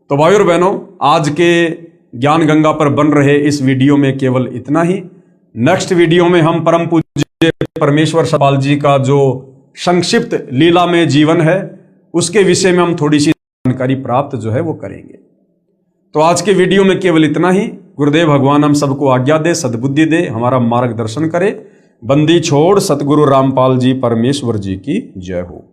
तो भाई और बहनों, आज के ज्ञान गंगा पर बन रहे इस वीडियो में केवल इतना ही। नेक्स्ट वीडियो में हम परम पूज्य परमेश्वर सतपाल जी का जो संक्षिप्त लीला में जीवन है उसके विषय में हम थोड़ी सी जानकारी प्राप्त जो है वो करेंगे। तो आज के वीडियो में केवल इतना ही। गुरुदेव भगवान हम सबको आज्ञा दे, सद्बुद्धि दे, हमारा मार्गदर्शन करे। बंदी छोड़ सतगुरु रामपाल जी परमेश्वर जी की जय हो।